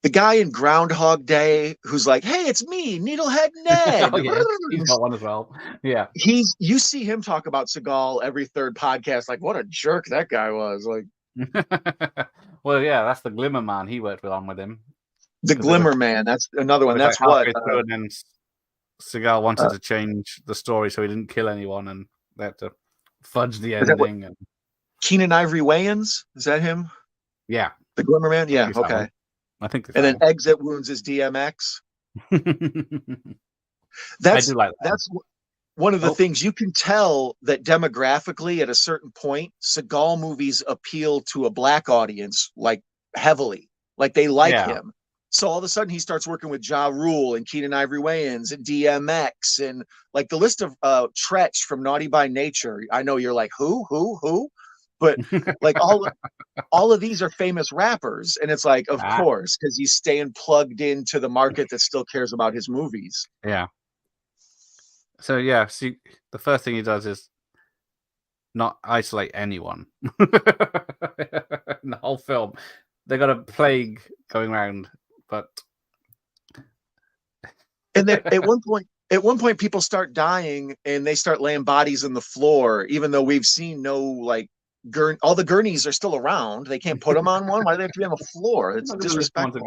The guy in Groundhog Day who's like, "Hey, it's me, Needlehead Ned." Oh, yeah. He's got one as well. Yeah, you see him talk about Seagal every third podcast. Like, what a jerk that guy was. Like, well, yeah, that's the Glimmer Man. He worked on with him. The Glimmer Man. That's another one. That's like what. And then Seagal wanted to change the story so he didn't kill anyone, and they had to fudge the ending. And Keenan Ivory Wayans, is that him? Yeah, the Glimmer Man. Yeah, okay. I think. And then Exit Wounds is DMX. I do like that. That's one of the things you can tell that demographically at a certain point, Seagal movies appeal to a black audience like heavily, like they like him. So all of a sudden he starts working with Ja Rule and Keenan Ivory Wayans and DMX and like the list of Tretch from Naughty by Nature. I know you're like, who? But like all of these are famous rappers. And it's like, of course, because he's staying plugged into the market that still cares about his movies. Yeah. So, yeah, see, the first thing he does is not isolate anyone. In the whole film. They got a plague going around, but... And then at one point, people start dying and they start laying bodies on the floor, even though we've seen no, like, all the gurneys are still around. They can't put them on one. Why do they have to be on the floor? It's disrespectful.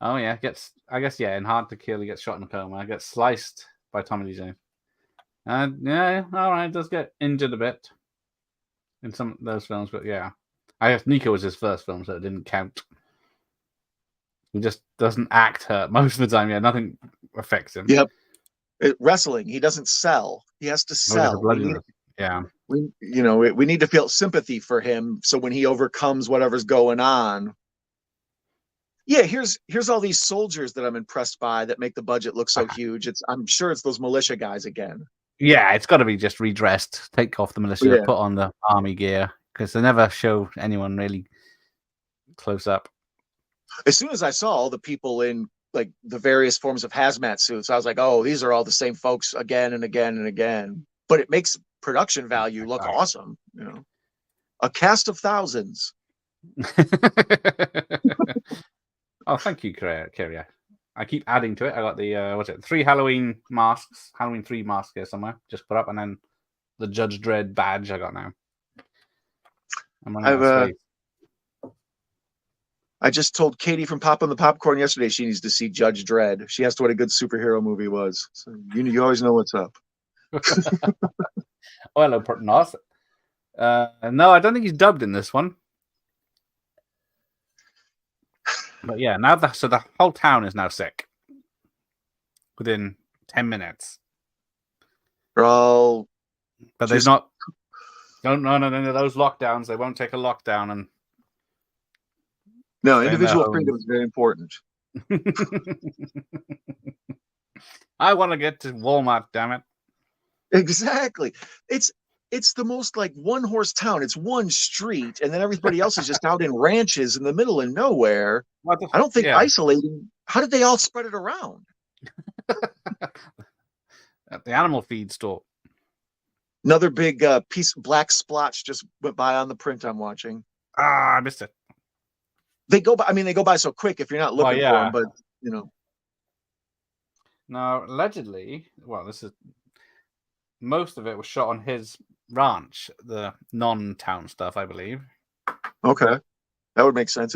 Oh yeah, in Hard to Kill, he gets shot in the coma. Gets sliced by Tommy Lee Jones. Yeah, all right, does get injured a bit in some of those films, but yeah, I guess Nico was his first film, so it didn't count. He just doesn't act hurt most of the time. Yeah, nothing affects him. Yep. Wrestling, he doesn't sell. He has to sell. We need to feel sympathy for him, so when he overcomes whatever's going on. Yeah, here's all these soldiers that I'm impressed by that make the budget look so huge. I'm sure it's those militia guys again. Yeah, it's got to be just redressed. Take off the militia, put on the army gear, because they never show anyone really close up. As soon as I saw all the people in like the various forms of hazmat suits, I was like, oh, these are all the same folks again and again and again. But it makes production value look awesome. A cast of thousands. Oh, thank you, Kyria. I keep adding to it. I got the 3 Halloween masks, Halloween 3 mask here somewhere. Just put up, and then the Judge Dredd badge I got now. I just told Katie from Poppin' the Popcorn yesterday she needs to see Judge Dredd. She asked what a good superhero movie was. So you always know what's up. Oh, hello, North. No, I don't think he's dubbed in this one. But yeah, so the whole town is now sick. Within 10 minutes. Bro. But there's not... No, those lockdowns, they won't take a lockdown and... No, individual freedom is very important. I want to get to Walmart, damn it. Exactly. it's the most like one horse town. It's one street, and then everybody else is just out in ranches in the middle of nowhere. I don't think isolating. How did they all spread it around? At the animal feed store. Another big piece of black splotch just went by on the print I'm watching. Ah, I missed it. They go by. I mean, they go by so quick if you're not looking for them. But you know. Now, allegedly, most of it was shot on his ranch, the non-town stuff, I believe. Okay, that would make sense.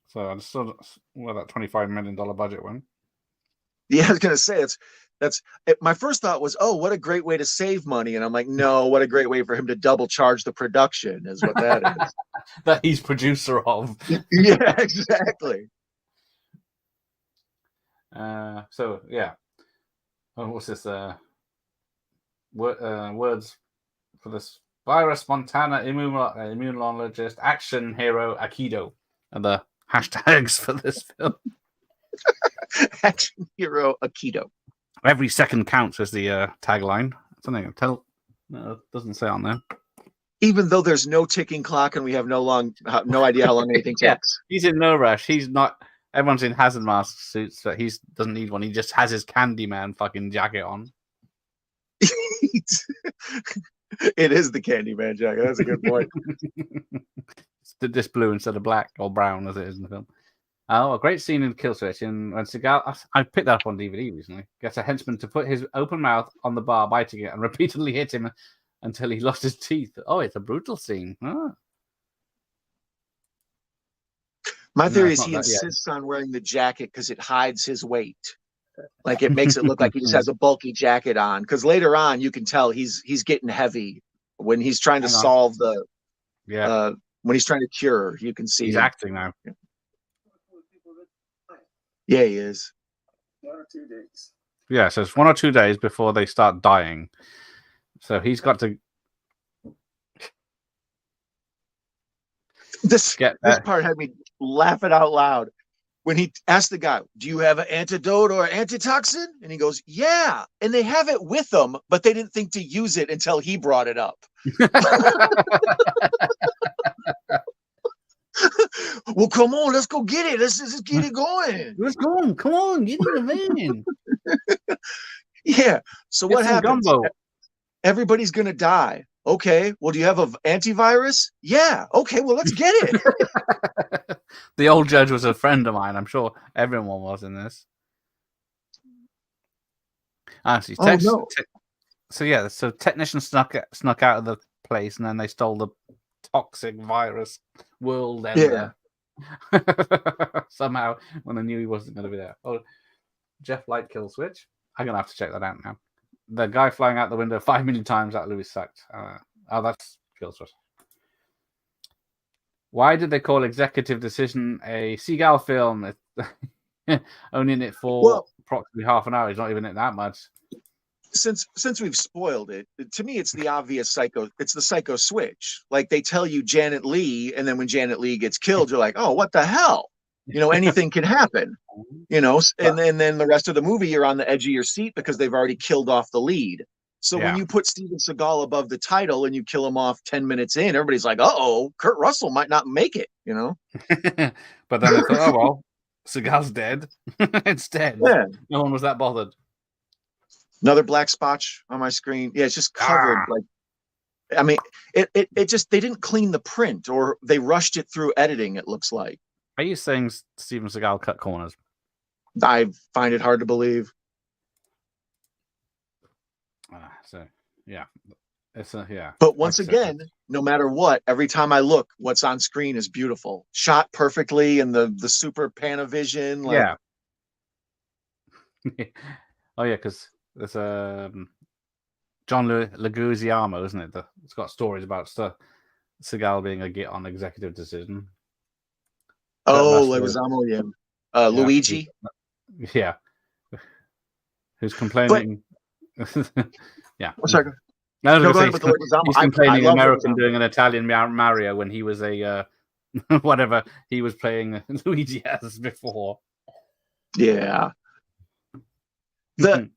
So I just saw where that $25 million budget went. Yeah, I was gonna say my first thought was, oh, what a great way to save money, and I'm like, no, what a great way for him to double charge the production is what that is. That he's producer of. Yeah, exactly. So yeah, what's this? Words for this virus: Montana immunologist, action hero, Aikido, and the hashtags for this film. Action hero, Aikido. Every second counts as the tagline. Something no, it doesn't say on there. Even though there's no ticking clock and we have no idea how long anything takes. He's in no rush. He's not. Everyone's in hazard mask suits, but he doesn't need one. He just has his Candyman fucking jacket on. It is the Candyman jacket. That's a good point. It's this blue instead of black or brown as it is in the film. Oh, a great scene in Kill Switch. And when Seagal, I picked that up on DVD recently, gets a henchman to put his open mouth on the bar, biting it, and repeatedly hit him until he lost his teeth. Oh, it's a brutal scene. Oh. My theory is he insists on wearing the jacket because it hides his weight. Like it makes it look like he just has a bulky jacket on. Because later on, you can tell he's getting heavy when he's trying to solve the. Yeah. When he's trying to cure, you can see he's acting now. Yeah, he is. 1 or 2 days. Yeah, so it's 1 or 2 days before they start dying. So he's got to. This part had me laughing out loud when he asked the guy, "Do you have an antidote or antitoxin?" And he goes, "Yeah." And they have it with them, but they didn't think to use it until he brought it up. Well, come on, let's go get it. Let's just get it going. Let's go. Come on, get in the van. Yeah. So what happens? Gumbo. Everybody's gonna die. Okay. Well, do you have an antivirus? Yeah. Okay. Well, let's get it. The old judge was a friend of mine. I'm sure everyone was in this. Actually, so technicians snuck out of the place, and then they stole the toxic virus world ender. Somehow, when I knew he wasn't going to be there. Oh, Jeff liked Kill Switch. I'm gonna have to check that out now. The guy flying out the window 5 million times that Louis sucked. That's Kill Switch. Why did they call Executive Decision a Seagal film? Only in it for approximately half an hour. He's not even in it that much. Since we've spoiled it, to me it's the obvious psycho. It's the psycho switch. Like they tell you Janet Leigh, and then when Janet Leigh gets killed, you're like, oh, what the hell? You know, anything can happen. You know, and then the rest of the movie, you're on the edge of your seat because they've already killed off the lead. So when you put Steven Seagal above the title and you kill him off 10 minutes in, everybody's like, uh-oh, Kurt Russell might not make it, you know? But then I thought, oh, well, Seagal's dead. It's dead. Yeah. No one was that bothered. Another black spotch on my screen. Yeah, it's just covered. Like, I mean, it just, they didn't clean the print or they rushed it through editing, it looks like. Are you saying Steven Seagal cut corners? I find it hard to believe. So yeah, it's yeah. But once again, no matter what, every time I look, what's on screen is beautiful, shot perfectly, and the super Panavision. Like... Yeah. Oh yeah, because there's John Leguizamo, isn't it? It's got stories about Seagal being a get on Executive Decision. Oh, Leguizamo, yeah. Luigi. Yeah. Who's complaining? Yeah. One second. He's complaining American doing an Italian Mario when he was a whatever he was playing Luigi as before. Yeah. The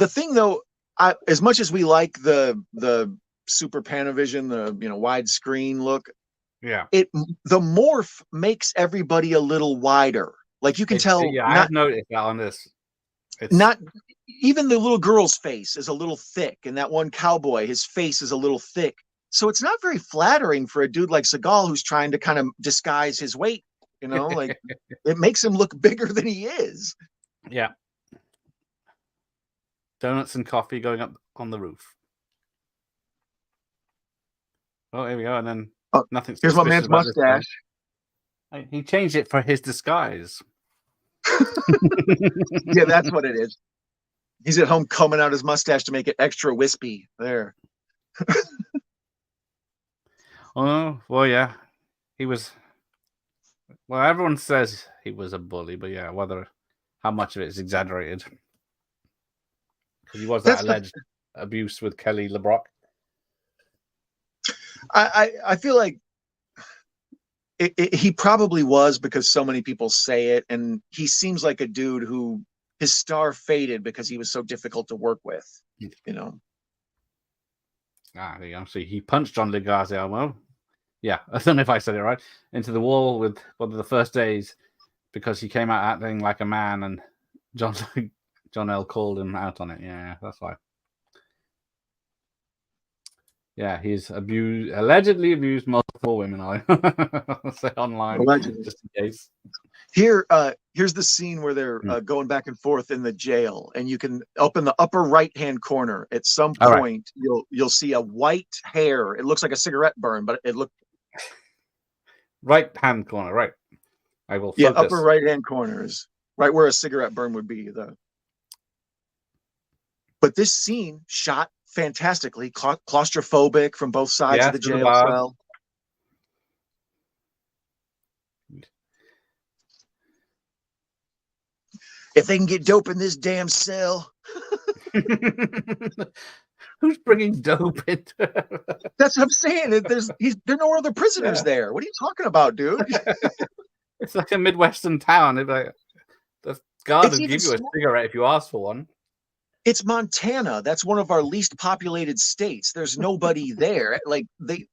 thing though, as much as we like the super Panavision, the widescreen look, Yeah. the morph makes everybody a little wider. Like you can tell. Yeah, I have noticed that on this. It's not even the little girl's face is a little thick, and that one cowboy, his face is a little thick. So it's not very flattering for a dude like Seagal who's trying to kind of disguise his weight. Like it makes him look bigger than he is. Yeah. Donuts and coffee going up on the roof. Oh, here we go. And then nothing. Here's my man's mustache. He changed it for his disguise. Yeah, that's what it is. He's at home combing out his mustache to make it extra wispy. There. Oh, well, yeah. He was. Well, everyone says he was a bully, but yeah, how much of it is exaggerated. Because he was that alleged abuse with Kelly LeBrock. I feel like he probably was, because so many people say it, and he seems like a dude who his star faded because he was so difficult to work with. There you go. See, he punched John Leguizamo. Yeah, I don't know if I said it right. Into the wall with one of the first days because he came out acting like a man, and John L. called him out on it. Yeah, that's why. Yeah, he's allegedly abused multiple women. I'll say online, allegedly. Just in case. Here's the scene where they're going back and forth in the jail, and you can up in the upper right-hand corner at some point you'll see a white hair. It looks like a cigarette burn, but it looked right-hand corner. Right, I will. Yeah, upper right-hand corner is right where a cigarette burn would be. But this scene shot fantastically, claustrophobic from both sides of the jail cell. If they can get dope in this damn cell. Who's bringing dope into? That's what I'm saying. There are no other prisoners there. What are you talking about, dude? It's like a Midwestern town. The guard will give you a cigarette if you ask for one. It's Montana. That's one of our least populated states. There's nobody there. Like the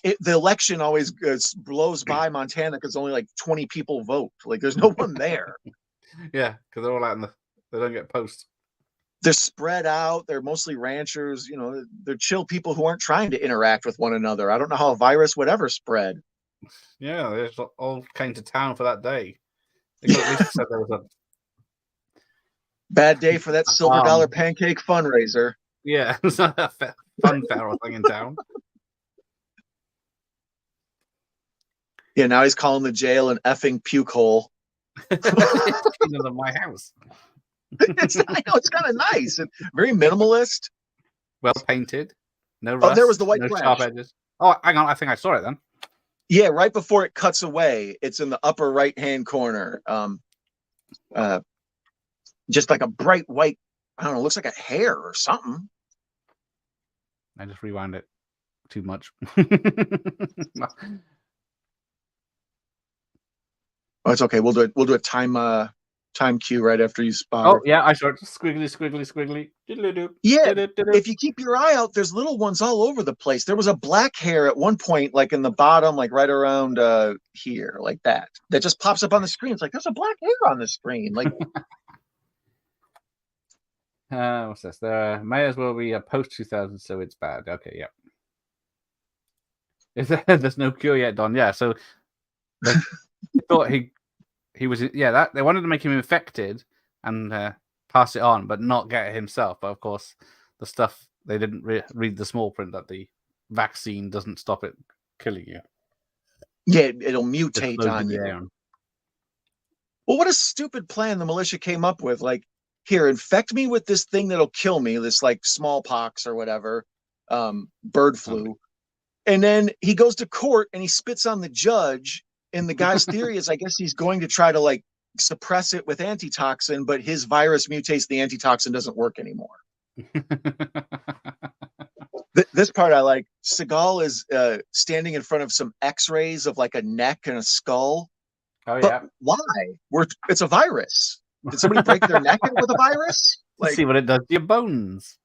election always blows by Montana because only like 20 people vote. Like there's no one there. Yeah, because they're all out they don't get posts. They're spread out. They're mostly ranchers. They're chill people who aren't trying to interact with one another. I don't know how a virus would ever spread. Yeah, they all came to town for that day. They at least said there was a bad day for that silver dollar pancake fundraiser. Yeah, it's not a fun feral thing in town. Yeah, now he's calling the jail an effing puke hole. It's my house. I know, it's kind of nice and very minimalist. Well painted. No rust, there was the white no flash. Sharp edges. Oh, hang on. I think I saw it then. Yeah, right before it cuts away, it's in the upper right-hand corner. Just like a bright white, I don't know, looks like a hair or something. I just rewound it too much. Oh, it's okay. We'll do a time cue right after you spot. Oh yeah, I saw it. Squiggly. Yeah, if you keep your eye out, there's little ones all over the place. There was a black hair at one point, like in the bottom, like right around here, like that just pops up on the screen. It's like there's a black hair on the screen. Like what's this? There may as well be a post 2000, so it's bad. Okay, yeah. There's no cure yet, Don. Yeah, so they thought he was, that they wanted to make him infected and pass it on, but not get it himself. But of course, the stuff they didn't read the small print that the vaccine doesn't stop it killing you. Yeah, it'll mutate on you. Well, what a stupid plan the militia came up with. Like, here, infect me with this thing that'll kill me, this like smallpox or whatever, bird flu. And then he goes to court and he spits on the judge. And the guy's theory is, I guess he's going to try to like suppress it with antitoxin, but his virus mutates, the antitoxin doesn't work anymore. This part I like. Seagal is standing in front of some x-rays of like a neck and a skull. Oh, yeah. But why? It's a virus. Did somebody break their neck with a virus? Like, see what it does to your bones.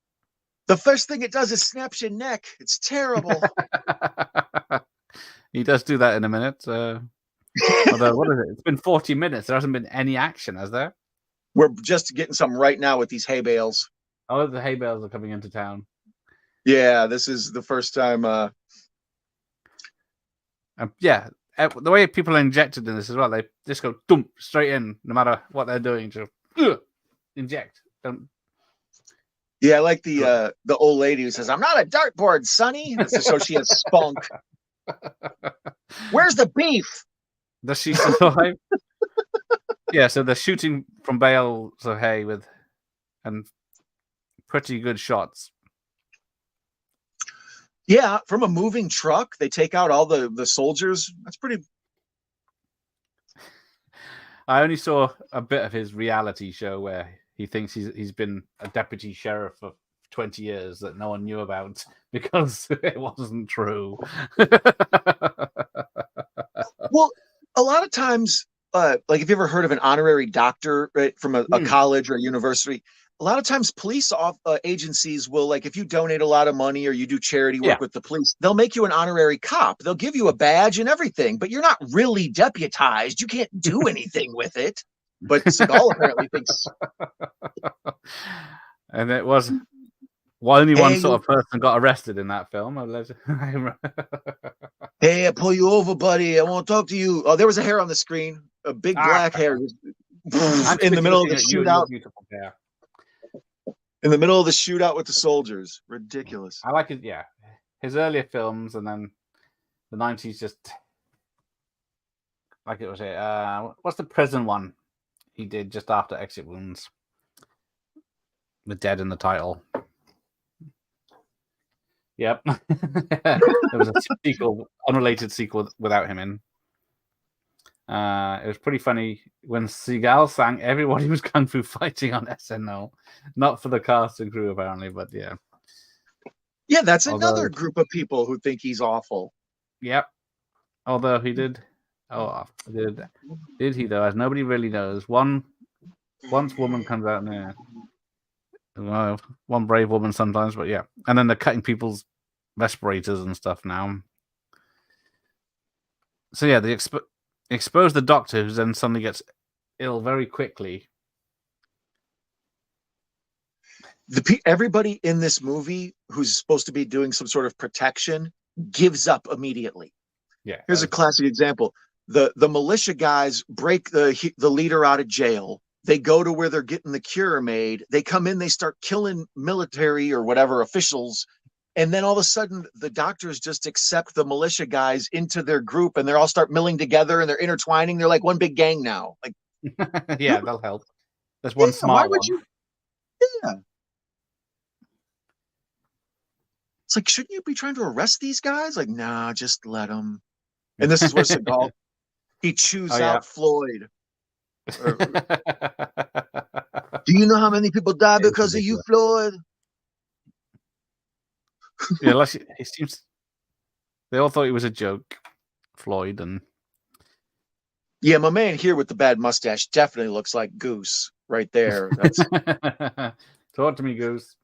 the first thing it does is snaps your neck. It's terrible. He does do that in a minute. Although, what is it? It's been 40 minutes. There hasn't been any action, has there? We're just getting something right now with these hay bales. Oh, the hay bales are coming into town. Yeah, this is the first time. Yeah, the way people are injected in this as well, they just go dump straight in, no matter what they're doing. Just inject. Don't. Yeah, I like the old lady who says, "I'm not a dartboard, Sonny." So she has spunk. Where's the beef? Does she survive? Yeah, so they're shooting from bales of hay and pretty good shots. Yeah, from a moving truck, they take out all the soldiers. That's pretty. I only saw a bit of his reality show where he thinks he's been a deputy sheriff for 20 years that no one knew about because it wasn't true. Well, a lot of times, like, have you ever heard of an honorary doctor, right, from a college or a university? A lot of times police agencies will, like, if you donate a lot of money or you do charity work with the police, they'll make you an honorary cop. They'll give you a badge and everything, but you're not really deputized. You can't do anything with it. But Seagal apparently thinks. And it was only one sort of person got arrested in that film. Hey, I pull you over, buddy. I want to talk to you. Oh, there was a hair on the screen. A big black hair in the middle of the shootout. In the middle of the shootout with the soldiers. Ridiculous. I like it, yeah. His earlier films and then the 90s just like it was what's the prison one he did just after Exit Wounds? The Dead in the title. Yep. There was a sequel, unrelated sequel without him in. It was pretty funny when Seagal sang "Everybody Was Kung Fu Fighting" on SNL. Not for the cast and crew, apparently, but yeah. Yeah, that's another group of people who think he's awful. Yep. Although he did. Oh, did he though? As nobody really knows. Once woman comes out there. Well, one brave woman sometimes, but yeah. And then they're cutting people's respirators and stuff now. So yeah, they expose the doctor, who then suddenly gets ill very quickly. Everybody in this movie who's supposed to be doing some sort of protection gives up immediately. Yeah. Here's a classic example. The militia guys break the leader out of jail. They go to where they're getting the cure made. They come in, they start killing military or whatever officials. And then all of a sudden, the doctors just accept the militia guys into their group and they all start milling together and they're intertwining. They're like one big gang now. Like, yeah, that'll help. There's one smart one. Yeah. It's like, shouldn't you be trying to arrest these guys? Like, nah, just let them. And this is where Seagal, he chews out Floyd. Do you know how many people die because of you, Floyd? Yeah, it seems they all thought it was a joke, Floyd, and yeah, my man here with the bad mustache definitely looks like Goose right there. That's... Talk to me, Goose.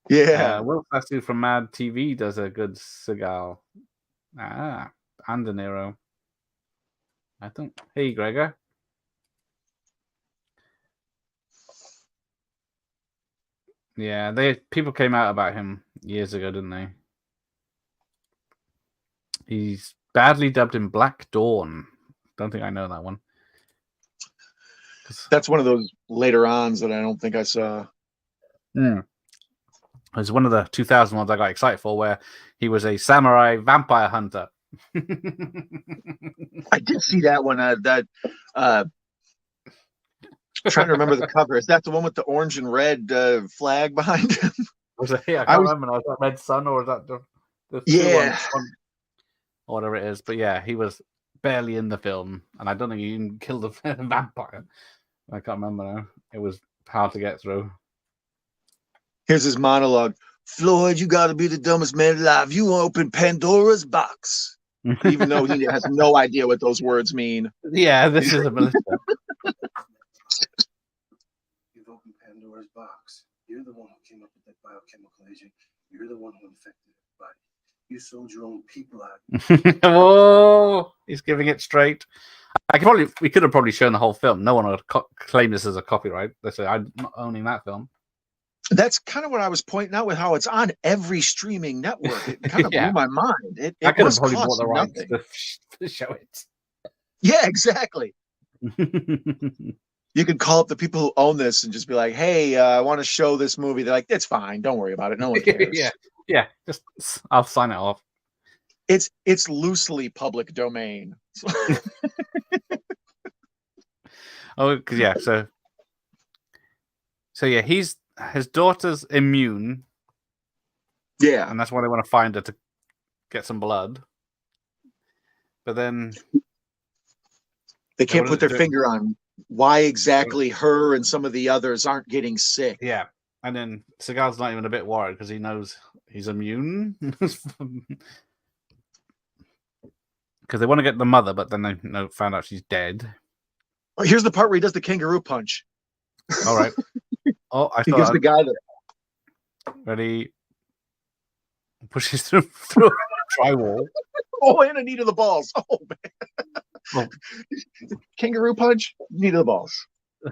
Yeah, Will Sasu from Mad TV does a good Seagal. And De Niro. I think. Hey, Gregor. Yeah, people came out about him years ago, didn't they? He's badly dubbed in Black Dawn. Don't think I know that one. That's one of those later ons that I don't think I saw. It was one of the 2000 ones I got excited for, where he was a samurai vampire hunter. I did see that one. Trying to remember the cover. Is that the one with the orange and red flag behind him? Was it? Yeah, I can't remember. Was that Red Sun or was that the yeah, or whatever it is? But yeah, he was barely in the film, and I don't think he even killed a vampire. I can't remember now. It was hard to get through. Here's his monologue. Floyd, you got to be the dumbest man alive. You open Pandora's box. Even though he has no idea what those words mean. Yeah, this is a militia. opened Pandora's box. You're the one who came up with that biochemical agent. You're the one who infected everybody. You sold your own people out. Oh, he's giving it straight. We could have probably shown the whole film. No one would claim this as a copyright. They say I'm not owning that film. That's kind of what I was pointing out with how it's on every streaming network. It kind of blew my mind. It I could have was probably bought the costing rights nothing. to show it. Yeah, exactly. You could call up the people who own this and just be like, "Hey, I want to show this movie." They're like, "It's fine. Don't worry about it. No one cares." yeah. Just I'll sign it off. It's loosely public domain. Oh, because so yeah, his daughter's immune. Yeah, and that's why they want to find her to get some blood. But then they can't put their finger on why exactly her and some of the others aren't getting sick. Yeah, and then Seagal's not even a bit worried because he knows he's immune. Because they want to get the mother, but then they found out she's dead. Oh, here's the part where he does the kangaroo punch. All right. Oh, he gives the guy the ready. Pushes through a drywall. Oh, and a knee to the balls. Oh man. Oh. Kangaroo punch, knee to the balls.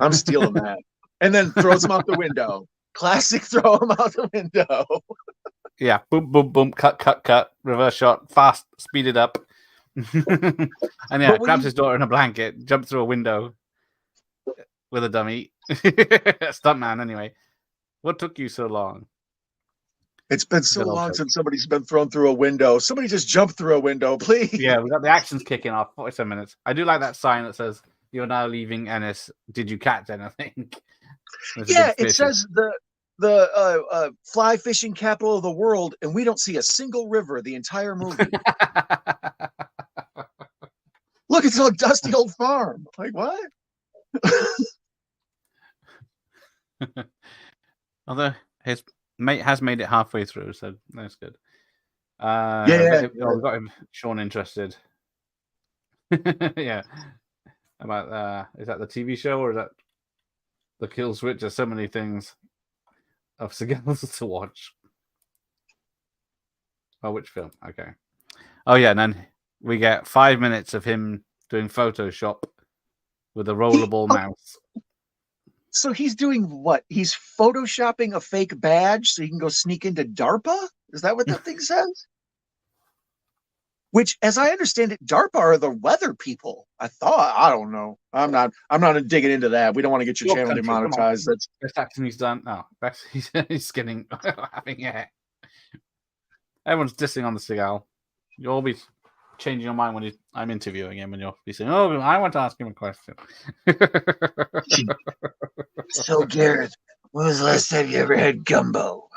I'm stealing that. And then throws him out the window. Classic throw him out the window. Yeah. Boom, boom, boom. Cut. Reverse shot. Fast. Speed it up. And grabs his daughter in a blanket, jumps through a window with a dummy. Stuntman, anyway. What took you so long? It's been so long since somebody's been thrown through a window. Somebody just jumped through a window, please. Yeah, we got the actions kicking off. 47 minutes. I do like that sign that says, "You're now leaving Ennis. Did you catch anything?" Yeah, it says the fly fishing capital of the world, and we don't see a single river the entire movie. Look, it's a dusty old farm. Like, what? Although his mate has made it halfway through, so that's good. We got him, Sean, interested. Yeah. About is that the TV show or is that the kill switch? There's so many things of Seagal's to watch. Oh, which film? Okay. Oh yeah, and then we get 5 minutes of him doing Photoshop with a rollable mouse. So he's doing what? He's photoshopping a fake badge so he can go sneak into DARPA? Is that what that thing says? Which, as I understand it, DARPA are the weather people. I thought. I don't know. I'm not digging into that. We don't want to get your channel demonetized. That's best acting he's done. Oh, he's getting having it. Everyone's dissing on the Seagal. You'll all be changing your mind when I'm interviewing him, and you'll be saying, "Oh, I want to ask him a question." So, Gareth, when was the last time you ever had gumbo?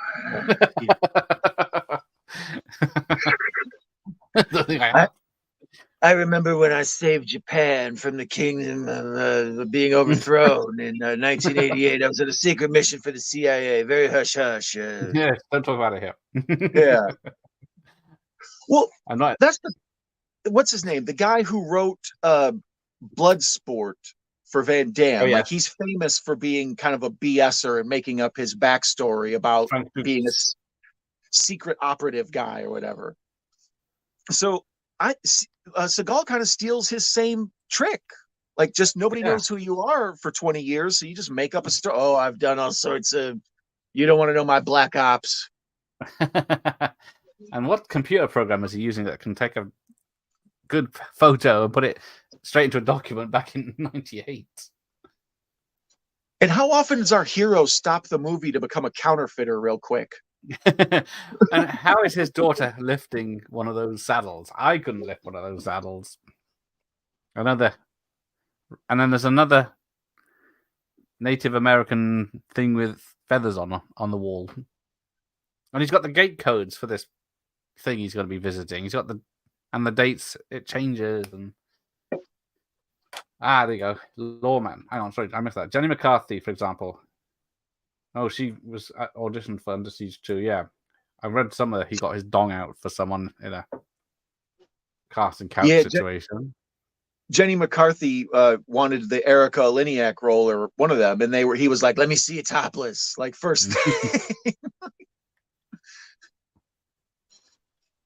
I remember when I saved Japan from the kingdom of being overthrown in 1988. I was on a secret mission for the CIA. Very hush hush. Yeah, don't talk about it here. Yeah. Well, I'm not. That's what's his name? The guy who wrote Bloodsport for Van Damme. Oh, yeah. Like, he's famous for being kind of a BSer and making up his backstory about being a secret operative guy or whatever. So Seagal kind of steals his same trick. Like, just nobody knows who you are for 20 years, so you just make up a story. Oh, I've done all sorts of. You don't want to know my black ops. And what computer program is he using that can take a good photo and put it straight into a document back in '98? And how often does our hero stop the movie to become a counterfeiter real quick? And how is his daughter lifting one of those saddles? I couldn't lift one of those saddles. And then there's another Native American thing with feathers on the wall. And he's got the gate codes for this thing he's going to be visiting. He's got the dates, it changes. And there you go. Lawman. Hang on, sorry, I missed that. Jenny McCarthy, for example. Oh, she was auditioned for Under Siege 2, yeah. I read somewhere he got his dong out for someone in a casting couch situation. Jenny McCarthy wanted the Erica Liniak role, or one of them, and he was like, "Let me see you topless," like first.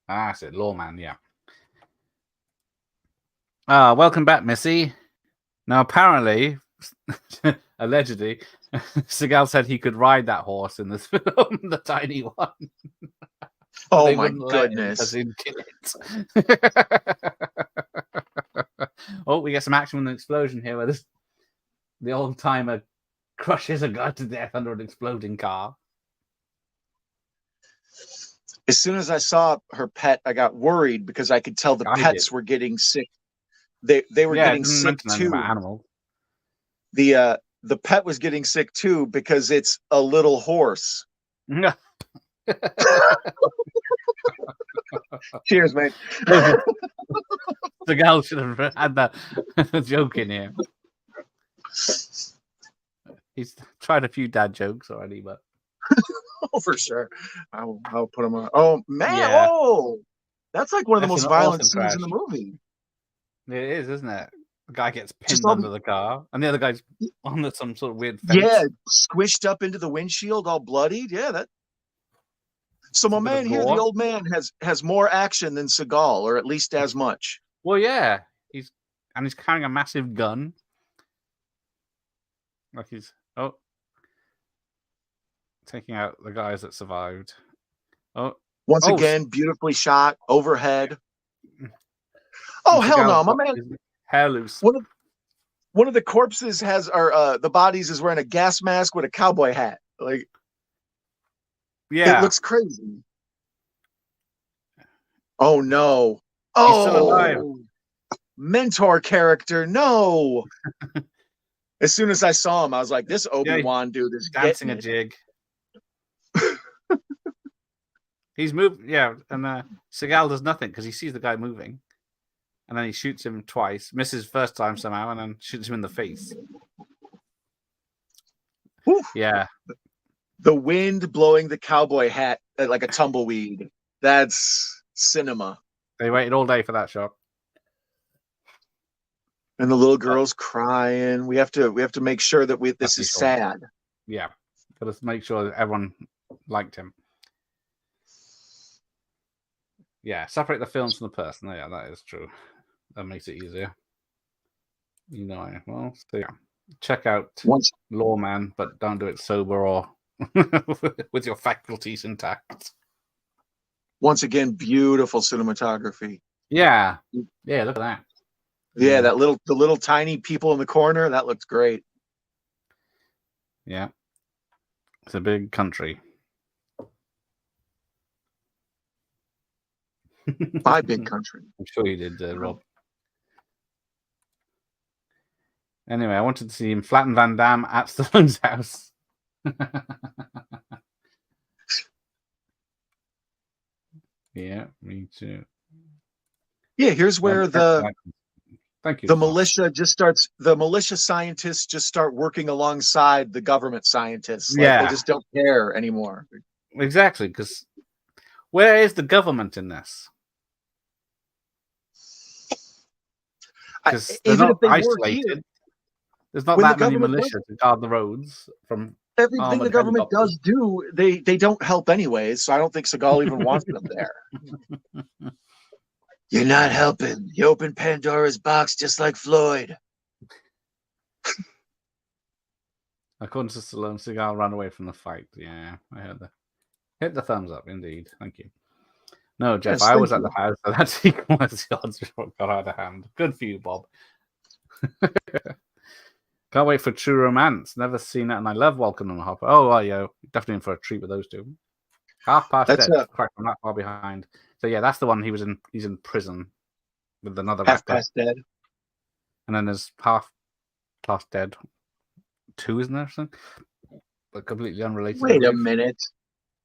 I said Lawman, yeah. Welcome back, Missy. Now, apparently, allegedly, Seagal said he could ride that horse in this film, the tiny one. Oh They my wouldn't let him goodness! 'cause he'd kill it. Oh, we get some action with an explosion here, where the old timer crushes a guy to death under an exploding car. As soon as I saw her pet, I got worried because I could tell the pets were getting sick. They were getting sick too. About animals. The pet was getting sick too because it's a little horse. Cheers, mate. The gal should have had that joke in here. He's tried a few dad jokes already, but oh, for sure. I'll put him on. Oh man! Yeah. Oh, that's like one of the most violent awesome scenes crash. in the movie. It is, isn't it? The guy gets pinned under the car, and the other guy's on some sort of weird fence. Yeah, squished up into the windshield, all bloodied. Yeah, that. So my man here, the old man, has more action than Seagal, or at least as much. Well, yeah, he's carrying a massive gun. Like he's taking out the guys that survived. Once again, beautifully shot overhead. Oh hell no, my man! Hair loose. One of the corpses the bodies is wearing a gas mask with a cowboy hat. Like, yeah, it looks crazy. Oh no! He's still alive. Mentor character, no. As soon as I saw him, I was like, "This Obi-Wan dude is dancing a jig." He's moved, yeah, and Seagal does nothing because he sees the guy moving, and then he shoots him twice, misses first time somehow, and then shoots him in the face. Oof. Yeah, the wind blowing the cowboy hat like a tumbleweed. That's cinema. They waited all day for that shot. And the little girl's crying. We have to make sure that this is sad. Yeah, got to make sure that everyone liked him. Yeah, separate the films from the person. Yeah, that is true. That makes it easier. Well, so yeah. Check out Lawman, but don't do it sober or with your faculties intact. Once again, beautiful cinematography. Yeah, look at that. Yeah, the little tiny people in the corner, that looks great. Yeah, it's a big country. My big country. I'm sure you did, Rob. Anyway, I wanted to see him flatten Van Damme at Stallone's house. Yeah, me too. Yeah, here's where the militia the militia scientists just start working alongside the government scientists. Like, they just don't care anymore. Exactly, because where is the government in this? Because they're not isolated. There's not that many militia to guard the roads from everything the government does do. They don't help anyways, so I don't think Seagal even wants them there. You're not helping. You open Pandora's box just like Floyd. According to Stallone, Seagal ran away from the fight. Yeah, I heard that. Hit the thumbs up, indeed. Thank you. No, Jeff, I was at the house, so that sequence got out of hand. Good for you, Bob. Can't wait for True Romance. Never seen it, and I love Welcome and Hopper. Oh, yeah, definitely in for a treat with those two. Half Past Dead. Crack, I'm not far behind. So yeah, that's the one he was in. He's in prison with another Half Past Dead. And then there's Half Past Dead 2, isn't there? Something? But completely unrelated. Wait a minute.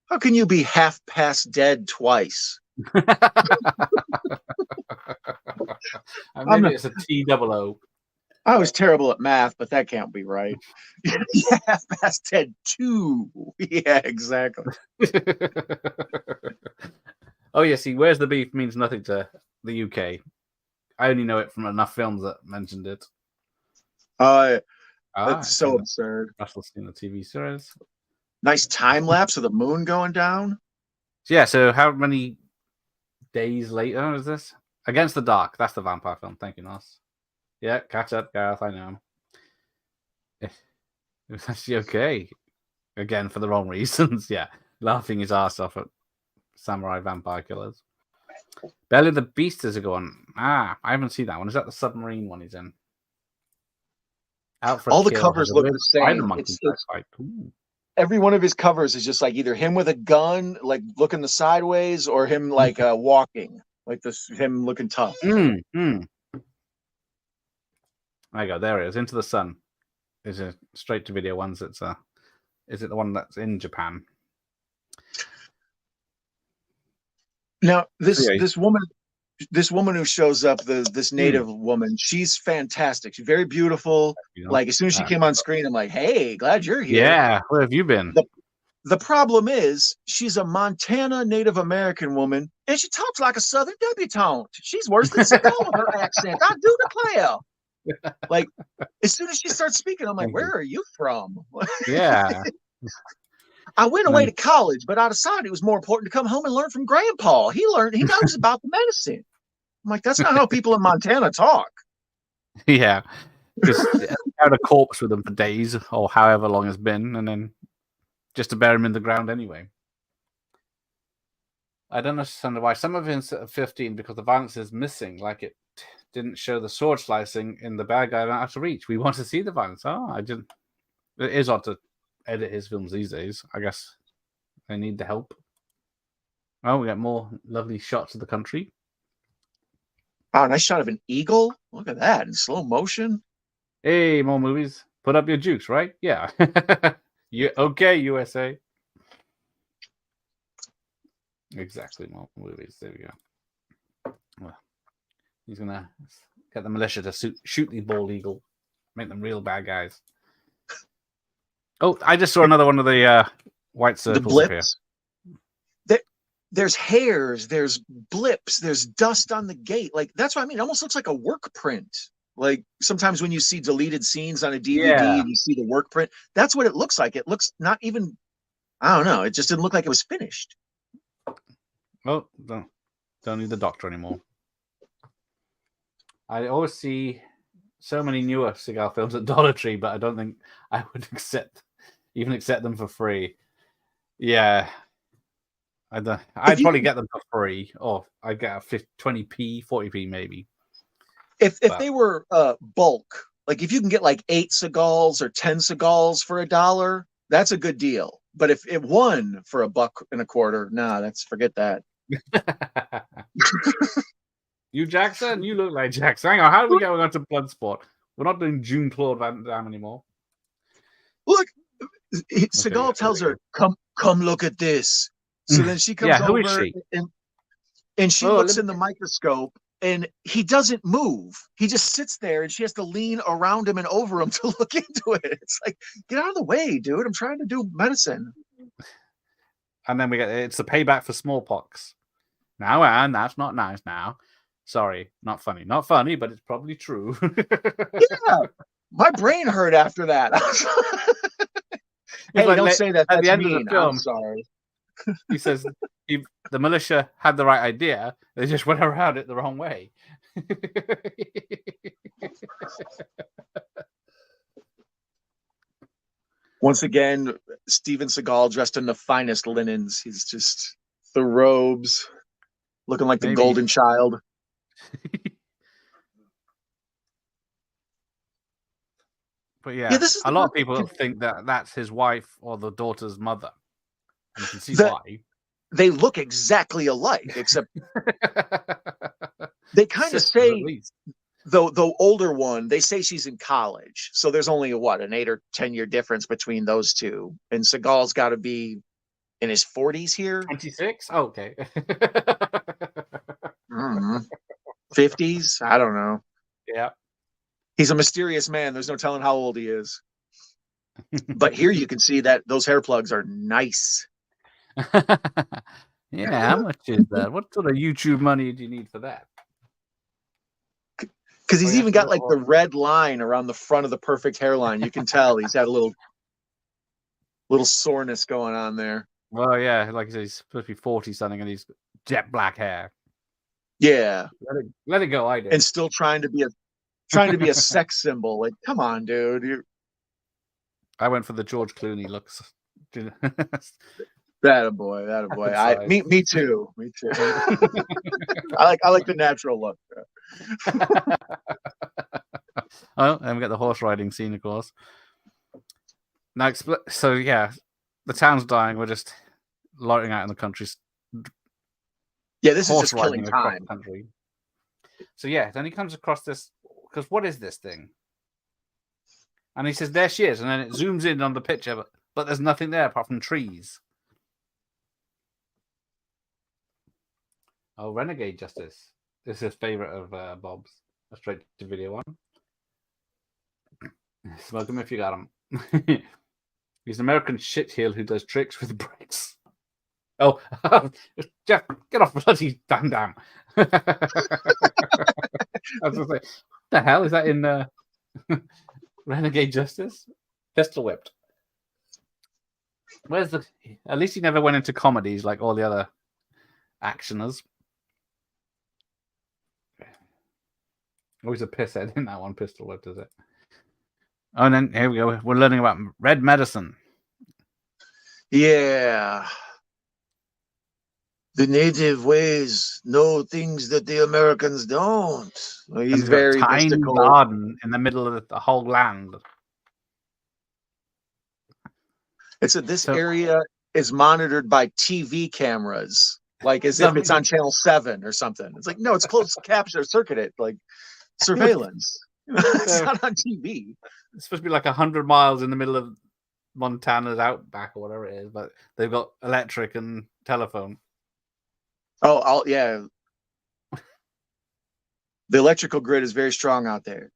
How can you be half past dead twice? Maybe it's a T-double-O. I was terrible at math, but that can't be right. Half past dead 2. Yeah, exactly. Oh, yeah, see, where's the beef means nothing to the UK. I only know it from enough films that mentioned it. That's so absurd. Russell's seen the TV series. Nice time lapse of the moon going down. Yeah, so how many days later is this? Against the Dark. That's the vampire film. Thank you, Nos. Yeah, catch up, Gareth. I know. It was actually okay. Again, for the wrong reasons. Yeah, laughing his ass off at samurai vampire killers. Belly of the Beast is a good one. I haven't seen that one. Is that the submarine one he's in? Out for all the kill, covers look the same. Every one of his covers is just like either him with a gun, like looking the sideways, or him like walking, like this, him looking tough. There you go. There it is. Into the Sun is a straight to video one. Is it the one that's in Japan? Now this woman who shows up, this native woman, she's fantastic. She's very beautiful. Like as soon as she came on screen, I'm like, hey, glad you're here. Yeah, where have you been? The problem is she's a Montana Native American woman, and she talks like a Southern debutante. She's worse than Seagal with her accent. I do declare. Like as soon as she starts speaking, I'm like, where are you from? Yeah. I went away to college, but I decided it was more important to come home and learn from Grandpa. He knows about the medicine. I'm like, that's not how people in Montana talk. Yeah. Just out a corpse with them for days or however long it's been, and then just to bury him in the ground anyway. I don't understand why some of it's 15 because the violence is missing, like it didn't show the sword slicing in the bad guy out of reach. We want to see the violence. I didn't. It is odd to edit his films these days. I guess they need the help. Oh, we got more lovely shots of the country. Oh, nice shot of an eagle. Look at that in slow motion. Hey, more movies. Put up your jukes, right? Yeah. Okay, USA. Exactly, more movies. There we go. Well, he's gonna get the militia to shoot the bald eagle, make them real bad guys. Oh, I just saw another one of the white circles. The blips. There's hairs, there's blips, there's dust on the gate. Like that's what I mean. It almost looks like a work print. Like sometimes when you see deleted scenes on a DVD and you see the work print, that's what it looks like. It looks not even, I don't know. It just didn't look like it was finished. Oh, don't need the doctor anymore. I always see so many newer Seagal films at Dollar Tree, but I don't think I would accept them for free. Yeah. I'd probably get them for free, or I'd get a 20p, 40p maybe. If they were bulk, like if you can get like 8 Seagals or 10 Seagals for $1, that's a good deal. But if it won for $1.25, nah, forget that. You Jackson, you look like Jackson. Hang on, how did we get on to Bloodsport? We're not doing Jean-Claude Van Damme anymore. Look, Seagal tells her, "Come look at this." So then she comes over and she looks in the microscope and he doesn't move. He just sits there and she has to lean around him and over him to look into it. It's like, get out of the way, dude. I'm trying to do medicine. And then it's the payback for smallpox. Now, Anne, that's not nice now. Sorry, not funny. Not funny, but it's probably true. Yeah. My brain hurt after that. Hey, don't say that. That's mean. I'm sorry. He says the militia had the right idea. They just went around it the wrong way. Once again, Steven Seagal dressed in the finest linens. He's just the robes, looking like the golden child. But yeah, a lot of people think that that's his wife or the daughter's mother. You can see why. They look exactly alike, except they kind of say, the older one, they say she's in college. So there's only an 8 or 10 year difference between those two. And Seagal's got to be in his 40s here. 26? Oh, okay. 50s? I don't know. Yeah. He's a mysterious man. There's no telling how old he is. But here you can see that those hair plugs are nice. Yeah, how much is that? What sort of YouTube money do you need for that? Because he's yeah, even got like the red line around the front of the perfect hairline. You can tell he's had a little soreness going on there. Well, yeah, like I said, he's supposed to be 40 something, and he's jet black hair. Yeah, let it go. I did, and still trying to be a sex symbol. Like, come on, dude. I went for the George Clooney looks. That a boy. Me too. I like the natural look. Oh, and we got the horse riding scene, of course. Now, so yeah, the town's dying. We're just loitering out in the country. Yeah, this is just killing time. Country. So yeah, then he comes across this, because what is this thing? And he says, there she is, and then it zooms in on the picture, but there's nothing there apart from trees. Oh, Renegade Justice. This is his favorite of Bob's. A straight to video one. Smoke him if you got him. He's an American shitheel who does tricks with bricks. Oh, Jeff, get off bloody Dam. I was going to say, what the hell is that in Renegade Justice? Pistol whipped. Where's the? At least he never went into comedies like all the other actioners. Always a pisshead in that one. Pistol whipped, is it? Oh, and then here we go. We're learning about red medicine. Yeah. The native ways know things that the Americans don't. Well, he's very tiny mystical. Garden in the middle of the whole land. It's that this area is monitored by TV cameras, like as if it's on channel 7 or something. It's like, no, it's closed capture circuited, like surveillance. It's not on TV. It's supposed to be like 100 miles in the middle of Montana's outback or whatever it is, but they've got electric and telephone. Oh, yeah. The electrical grid is very strong out there.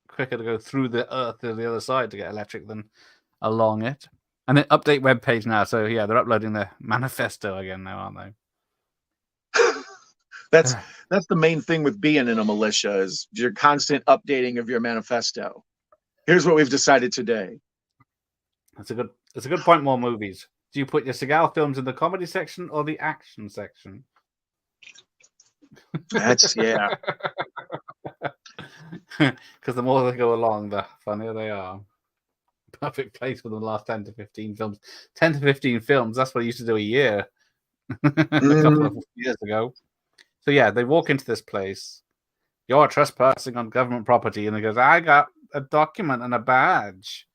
Quicker to go through the earth to the other side to get electric than along it. And then update web page now. So yeah, they're uploading their manifesto again now, aren't they? That's the main thing with being in a militia is your constant updating of your manifesto. Here's what we've decided today. That's a good point. More movies. Do you put your Seagal films in the comedy section or the action section? That's yeah. Because the more they go along, the funnier they are. Perfect place for the last 10 to 15 films. 10 to 15 films, that's what I used to do a year. A couple of years ago. So yeah, they walk into this place. You're trespassing on government property. And he goes, I got a document and a badge.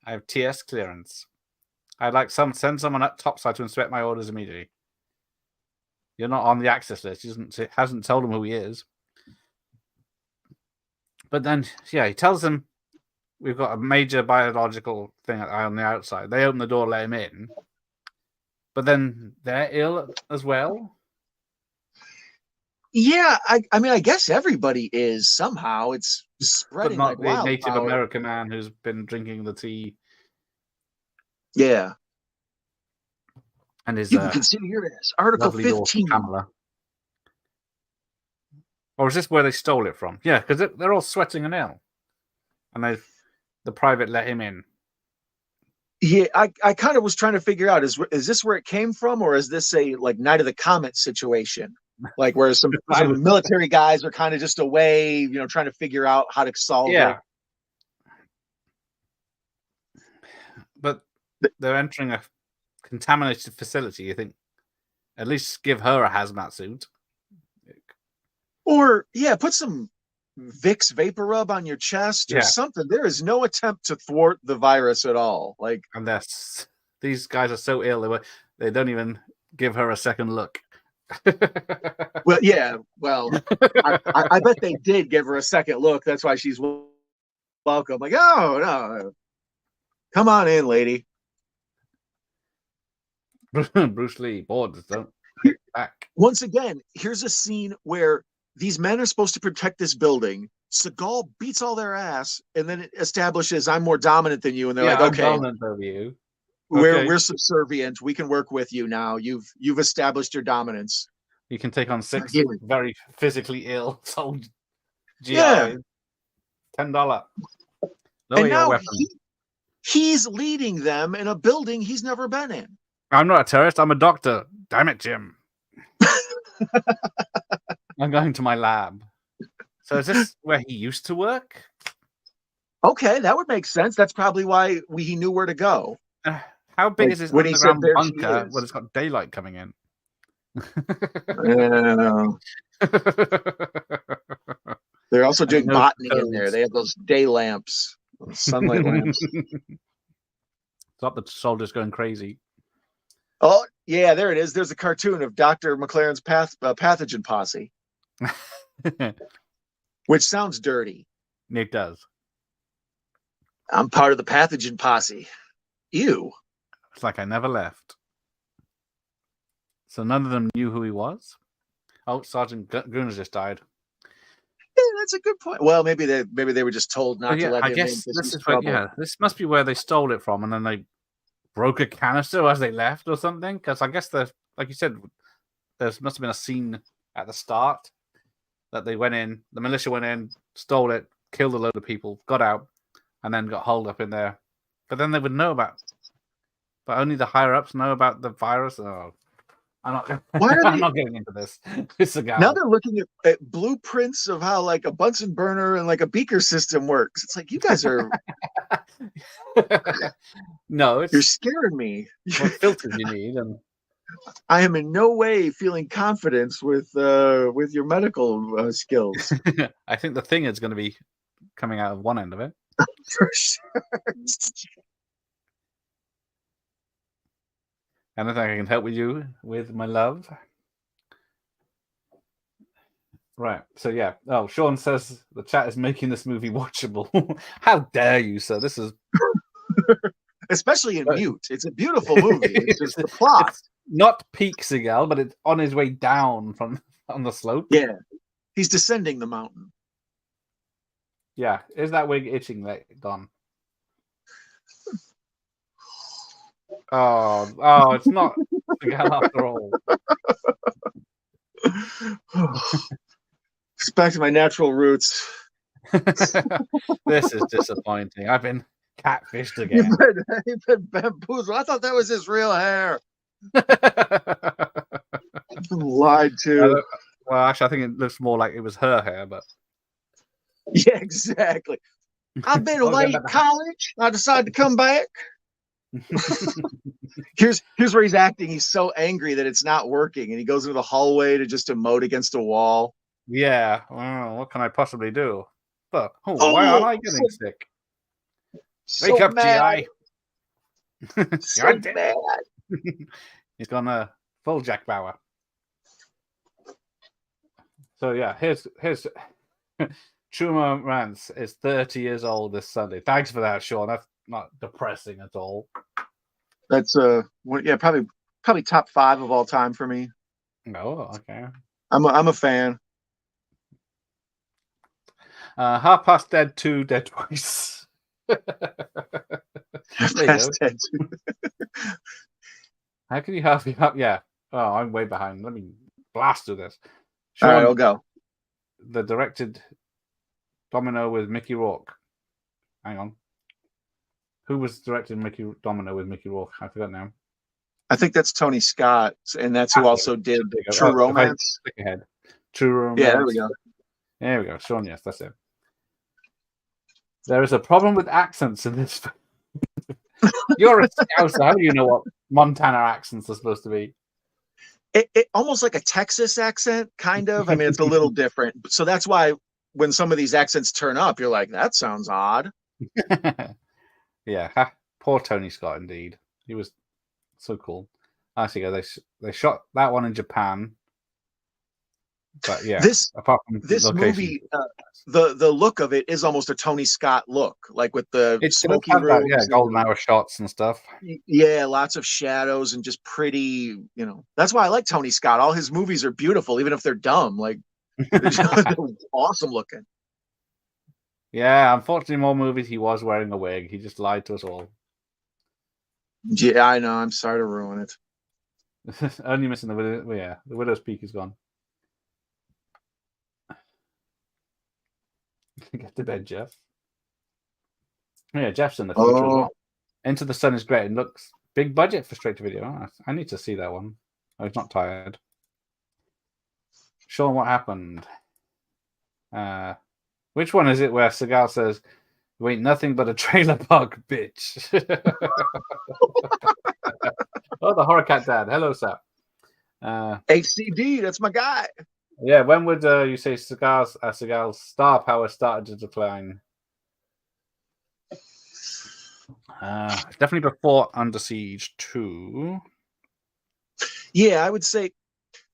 I have TS clearance. I'd like send someone up topside to inspect my orders immediately. You're not on the access list. He hasn't told him who he is. But then, yeah, he tells them we've got a major biological thing on the outside. They open the door, let him in. But then they're ill as well. Yeah, I mean, I guess everybody is somehow. It's spreading but not like the wildfire. Native American man who's been drinking the tea. Yeah. And his you can consider your ass. Article 15. Pamela. Or is this where they stole it from? Yeah, because they're all sweating and ill. And the private let him in. Yeah, I kind of was trying to figure out, is this where it came from? Or is this a like Night of the Comet situation? Like where some military guys are kind of just away, trying to figure out how to solve it. But they're entering a contaminated facility. You think at least give her a hazmat suit. Or, put some Vicks Vapor Rub on your chest or something. There is no attempt to thwart the virus at all. Like, and these guys are so ill, they don't even give her a second look. Well, yeah. Well, I bet they did give her a second look. That's why she's welcome. Like, oh, no. Come on in, lady. Bruce Lee, boards don't hit back. Once again, here's a scene where these men are supposed to protect this building. Seagal beats all their ass, and then it establishes I'm more dominant than you, and they're like, "Okay, I'm dominant over you. We're subservient. We can work with you now. You've established your dominance." He can take on 6 Yeah. very physically ill sold GIs. Yeah. $10. Lower And your now weapon. he's leading them in a building he's never been in. I'm not a terrorist. I'm a doctor. Damn it, Jim. I'm going to my lab. So is this where he used to work? Okay, that would make sense. That's probably why he knew where to go. How big Like, is this when he said, underground "There she bunker is." when it's got daylight coming in? They're also doing knows botany the in there. codes. They have those day lamps, those sunlight lamps. Stop the soldiers going crazy. Oh, yeah, there it is. There's a cartoon of Dr. McLaren's pathogen posse, which sounds dirty. It does. I'm part of the pathogen posse. Ew. It's like I never left. So none of them knew who he was? Oh, Sergeant Gruner just died. Yeah, that's a good point. Well, maybe they were just told not to let I him guess in. this is where, this must be where they stole it from, and then they broke a canister as they left or something. Because I guess like you said, there must have been a scene at the start that they went in, the militia went in, stole it, killed a load of people, got out, and then got holed up in there. But then they would know about, but only the higher ups know about the virus. Oh, I'm not. I'm not getting into this. It's a guy. Now they're looking at blueprints of how like a Bunsen burner and like a beaker system works. It's like, you guys are no, you're scaring me. What filters you need, and I am in no way feeling confidence with your medical skills. I think the thing is going to be coming out of one end of it. For sure. Anything I can help with you with, my love? Right. So yeah. Oh, Sean says the chat is making this movie watchable. How dare you, sir? This is especially in mute. It's a beautiful movie. It's just the plot. It's not peak Seagal, but it's on his way down from on the slope. Yeah. He's descending the mountain. Yeah. Is that wig itching gone? Oh, it's not Seagal after all. It's back to my natural roots. This is disappointing. I've been catfished again. You've been bamboozled. I thought that was his real hair. Lied to. Well, actually, I think it looks more like it was her hair, but yeah, exactly. I've been away at college. I decided to come back. here's where he's acting. He's so angry that it's not working, and he goes into the hallway to just emote against a wall. Yeah, well, what can I possibly do? But why aren't I getting sick? Wake up, mad. GI. So mad. He's gone full Jack Bauer. So yeah, here's Truma Rance is 30 years old this Sunday. Thanks for that, Sean. That's not depressing at all. That's yeah, probably top 5 of all time for me. Oh, okay. I'm a fan. Half Past Dead 2, Dead Twice. Dead 2. How can you half me up? Yeah. Oh, I'm way behind. Let me blast through this. Sean, all right, I'll go. The directed Domino with Mickey Rourke. Hang on. Who was directing Domino with Mickey Rourke? I forgot now. I think that's Tony Scott, and that's who also did True Romance. Click ahead. True Romance. Yeah, there we go. There we go. Sean, yes, that's it. There is a problem with accents in this. You're a Scouser. How do you know what Montana accents are supposed to be? It almost like a Texas accent, kind of. I mean, it's a little different. So that's why when some of these accents turn up, you're like, that sounds odd. Yeah, poor Tony Scott, indeed. He was so cool. Actually, they shot that one in Japan. But yeah, apart from this movie, the look of it is almost a Tony Scott look, like with the smoky rooms, golden hour shots and stuff. Yeah, lots of shadows and just pretty. That's why I like Tony Scott. All his movies are beautiful, even if they're dumb. Like they're awesome looking. Yeah, unfortunately, more movies he was wearing a wig. He just lied to us all. Yeah, I know. I'm sorry to ruin it. Only missing the Widow. Yeah, the Widow's Peak is gone. Get to bed, Jeff. Yeah, Jeff's in the future as well. Into the Sun is great. It looks big budget for straight to video. Oh, I need to see that one. I was not tired. Sean, what happened? Which one is it where Seagal says, "You ain't nothing but a trailer park, bitch"? Oh, the horror cat dad. Hello, sir. HCD, that's my guy. Yeah, when would you say Seagal's star power started to decline? Definitely before Under Siege 2. Yeah, I would say,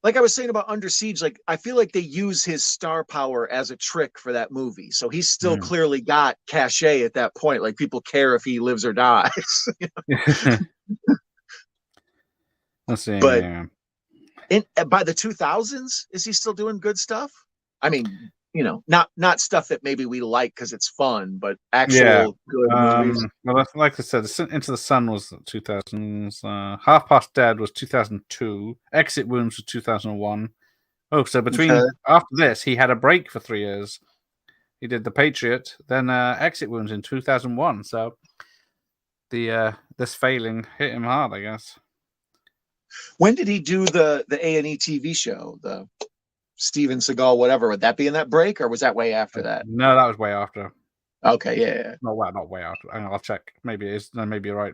like I was saying about Under Siege, like I feel like they use his star power as a trick for that movie. So he's still clearly got cachet at that point. Like people care if he lives or dies. Let's see. But by the 2000s, is he still doing good stuff? I mean, not stuff that maybe we like because it's fun, but actual good movies. Well, like I said, Into the Sun was 2000s. Half Past Dead was 2002. Exit Wounds was 2001. Oh, so after this, he had a break for 3 years. He did The Patriot, then Exit Wounds in 2001. So this failing hit him hard, I guess. When did he do the A&E TV show, the Steven Seagal, whatever? Would that be in that break, or was that way after that? No, that was way after. Okay, yeah. Not way after. I'll check. Maybe it is. No, maybe you're right.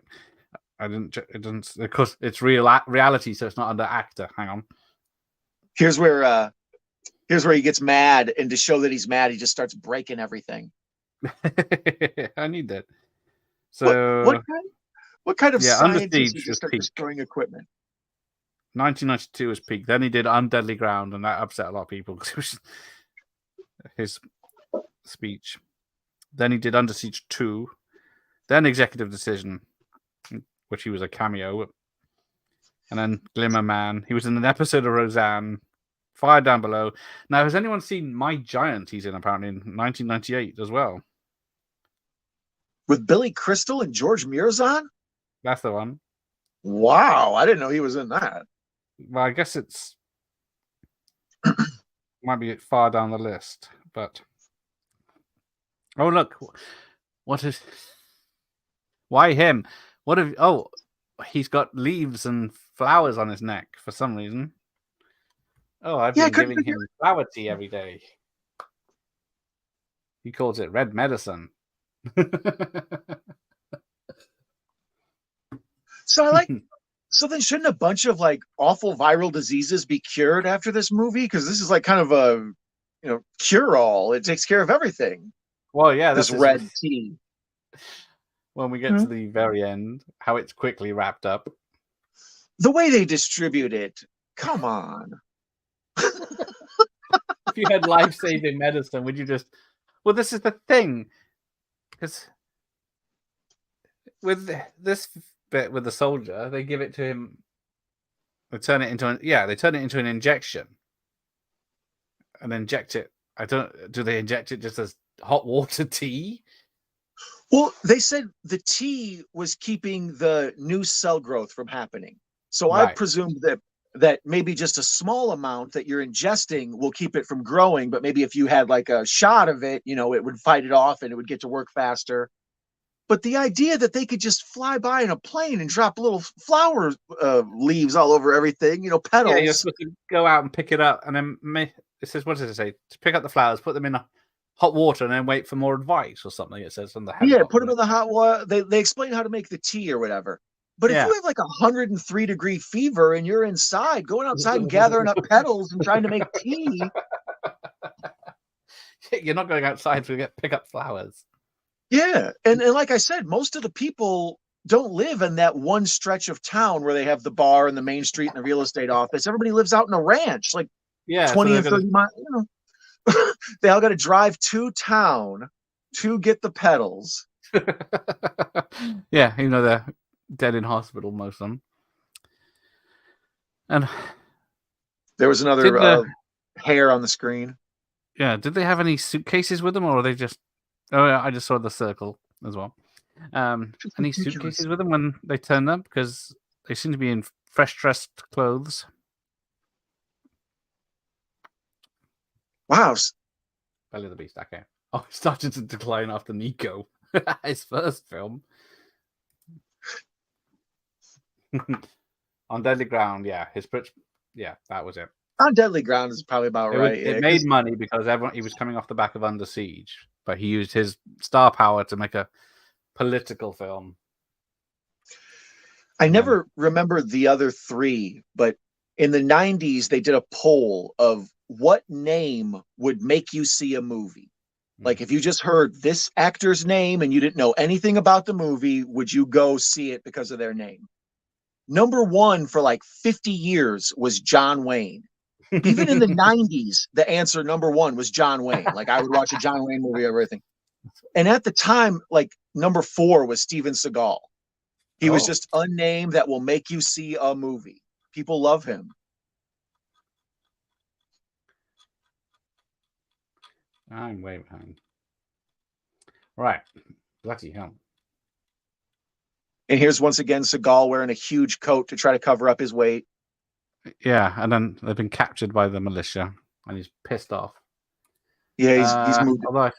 I didn't check. It doesn't, because it's reality, so it's not under actor. Hang on. Here's where he gets mad, and to show that he's mad, he just starts breaking everything. I need that. So what kind of scientist just start destroying equipment? 1992 was peak. Then he did Undeadly Ground, and that upset a lot of people because it was his speech. Then he did Under Siege 2. Then Executive Decision, which he was a cameo. And then Glimmer Man. He was in an episode of Roseanne. Fire Down Below. Now, has anyone seen My Giant? He's in apparently in 1998 as well. With Billy Crystal and George Mirzon? That's the one. Wow, I didn't know he was in that. Well, I guess it's might be far down the list, but oh look, why him? He's got leaves and flowers on his neck for some reason. Oh, I've been giving him flower tea every day. He calls it red medicine. So then shouldn't a bunch of like awful viral diseases be cured after this movie? Because this is like kind of a cure-all. It takes care of everything. Well, yeah, this red tea. When we get to the very end, how it's quickly wrapped up. The way they distribute it, come on. If you had life-saving medicine, would you just... Well, this is the thing. Because with this bit with the soldier, they give it to him. They turn it into an injection and inject it. Do they inject it just as hot water tea? Well, they said the tea was keeping the new cell growth from happening. So I presumed that maybe just a small amount that you're ingesting will keep it from growing, but maybe if you had like a shot of it, it would fight it off and it would get to work faster. But the idea that they could just fly by in a plane and drop little flower leaves all over everything, petals. Yeah, you're supposed to go out and pick it up, and then it says, what does it say? To pick up the flowers, put them in hot water, and then wait for more advice or something. It says on the head. Yeah, put them in the hot water. They explain how to make the tea or whatever. But if you have like 103-degree fever and you're inside, going outside and gathering up petals and trying to make tea, you're not going outside to pick up flowers. Yeah, and like I said, most of the people don't live in that one stretch of town where they have the bar and the main street and the real estate office. Everybody lives out in a ranch, like 20 and 30 miles. They all got to drive to town to get the petals. Yeah, they're dead in hospital, most of them. And there was another hair on the screen. Yeah, did they have any suitcases with them, or are they just... Oh, yeah, I just saw the circle as well. Any suitcases with them when they turned up? Because they seem to be in fresh dressed clothes. Wow. Belly of the Beast. Okay. Oh, he started to decline after Nico, his first film. On Deadly Ground, yeah, that was it. On Deadly Ground is probably about right. It made money because he was coming off the back of Under Siege, but he used his star power to make a political film. I never remember the other three, but in the 90s, they did a poll of what name would make you see a movie. Like, if you just heard this actor's name and you didn't know anything about the movie, would you go see it because of their name? Number one for like 50 years was John Wayne. Even in the 90s, the answer number one was John Wayne. Like, I would watch a John Wayne movie or everything. And at the time, like, number four was Steven Seagal. He was just a name that will make you see a movie. People love him. I'm way behind. Right. Bloody hell. And here's once again Seagal wearing a huge coat to try to cover up his weight. Yeah, and then they've been captured by the militia, and he's pissed off. Yeah, he's moved. Although,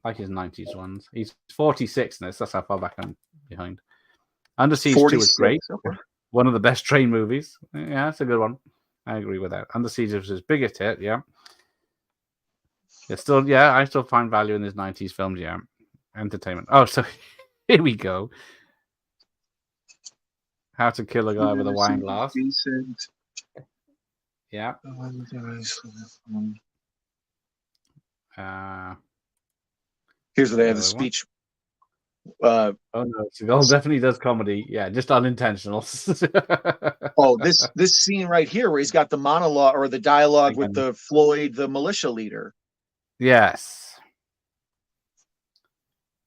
like his 90s ones. He's 46 in this. That's how far back I'm behind. Under Siege 2 was great. One of the best train movies. Yeah, that's a good one. I agree with that. Under Siege was his biggest hit, yeah. It's still, I still find value in his 90s films, yeah. Entertainment. Oh, so here we go. How to Kill a Guy with a Wine Glass. Decent. Yeah. Here's where they have the speech. Oh no, Seagal definitely does comedy. Yeah, just unintentional. this scene right here where he's got the monologue or the dialogue with the Floyd, the militia leader. Yes.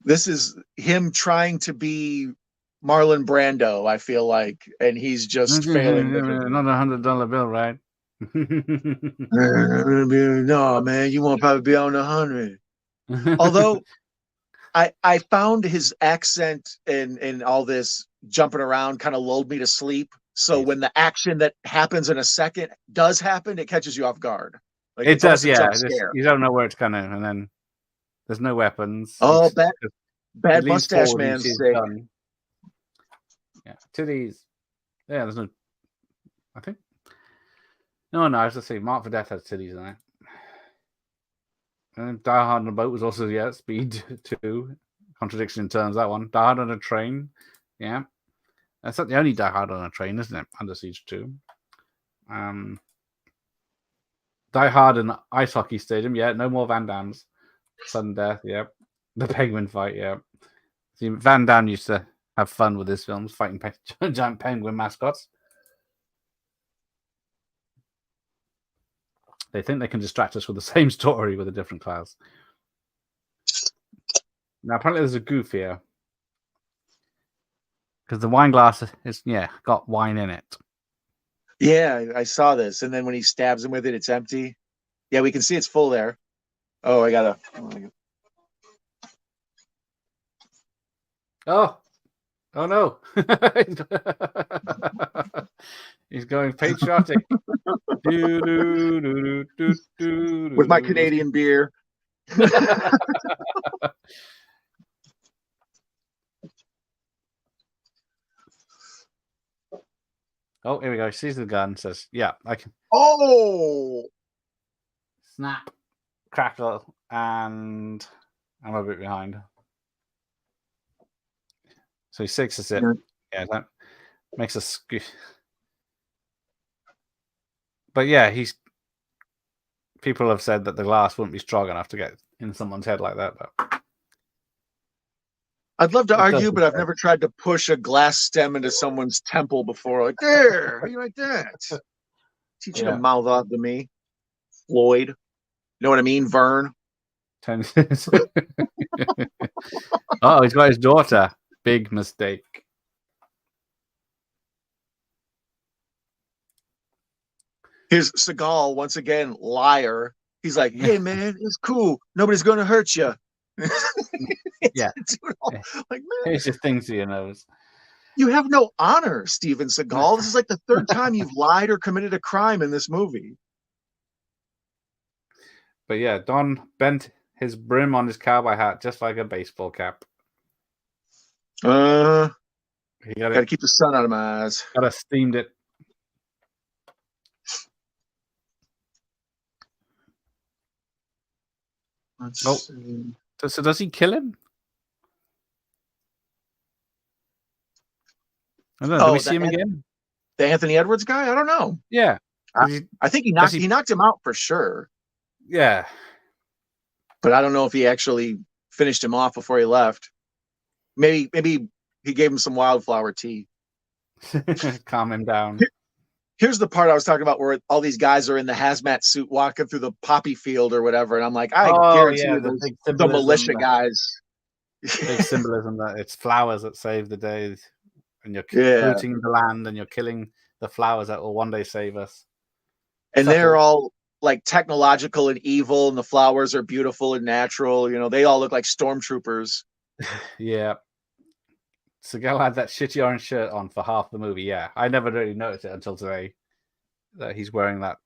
This is him trying to be Marlon Brando, I feel like, and he's just failing. Not $100 bill, right? No, man, you won't probably be on 100. Although I found his accent and all this jumping around kind of lulled me to sleep. So when the action that happens in a second does happen, it catches you off guard. Like it does, yeah. You don't know where it's coming, and then there's no weapons. Oh, bad mustache man. Yeah, titties. Yeah, there's no. I think. No, I was just saying, Mark for Death has titties in it. And Die Hard on a Boat was also, Speed 2. Contradiction in terms, that one. Die Hard on a Train. Yeah. That's not the only Die Hard on a Train, isn't it? Under Siege 2. Die Hard in Ice Hockey Stadium. Yeah, no more Van Dammes. Sudden Death. Yeah. The Penguin Fight. Yeah. See, Van Damme used to have fun with his films, fighting giant penguin mascots. They think they can distract us with the same story with a different class. Now, apparently there's a goof here. Because the wine glass is, got wine in it. Yeah, I saw this. And then when he stabs him with it, it's empty. Yeah, we can see it's full there. Oh, I gotta. Oh no. He's going patriotic. With my Canadian beer. Oh, here we go. He sees the gun, says, yeah, I can. Oh! Snap, crackle, and I'm a bit behind. So he sixes it. Yeah, that makes us. But yeah, people have said that the glass wouldn't be strong enough to get in someone's head like that. But I'd love to argue, but I've never tried to push a glass stem into someone's temple before. Like, there, how you like that? Teach you to mouth off to me, Floyd. You know what I mean, Vern? Oh, he's got his daughter. Big mistake. Here's Seagal, once again, liar. He's like, hey, man, it's cool. Nobody's going to hurt you. Yeah. Like, man, here's just things to your nose. You have no honor, Steven Seagal. This is like the third time you've lied or committed a crime in this movie. But yeah, Don bent his brim on his cowboy hat, just like a baseball cap. He got Gotta keep the sun out of my eyes. Gotta steamed it. Let's see. So does he kill him? I don't know. Do we see him again? The Anthony Edwards guy? I don't know. Yeah. I think he knocked him out for sure. Yeah. But I don't know if he actually finished him off before he left. Maybe he gave him some wildflower tea. Calm him down. Here's the part I was talking about where all these guys are in the hazmat suit walking through the poppy field or whatever. And I'm like, I guarantee you the militia guys. Big symbolism that it's flowers that save the day. And you're polluting the land and you're killing the flowers that will one day save us. And they're all like technological and evil, and the flowers are beautiful and natural. You know, they all look like stormtroopers. Yeah. Seagal had that shitty orange shirt on for half the movie. Yeah, I never really noticed it until today that he's wearing that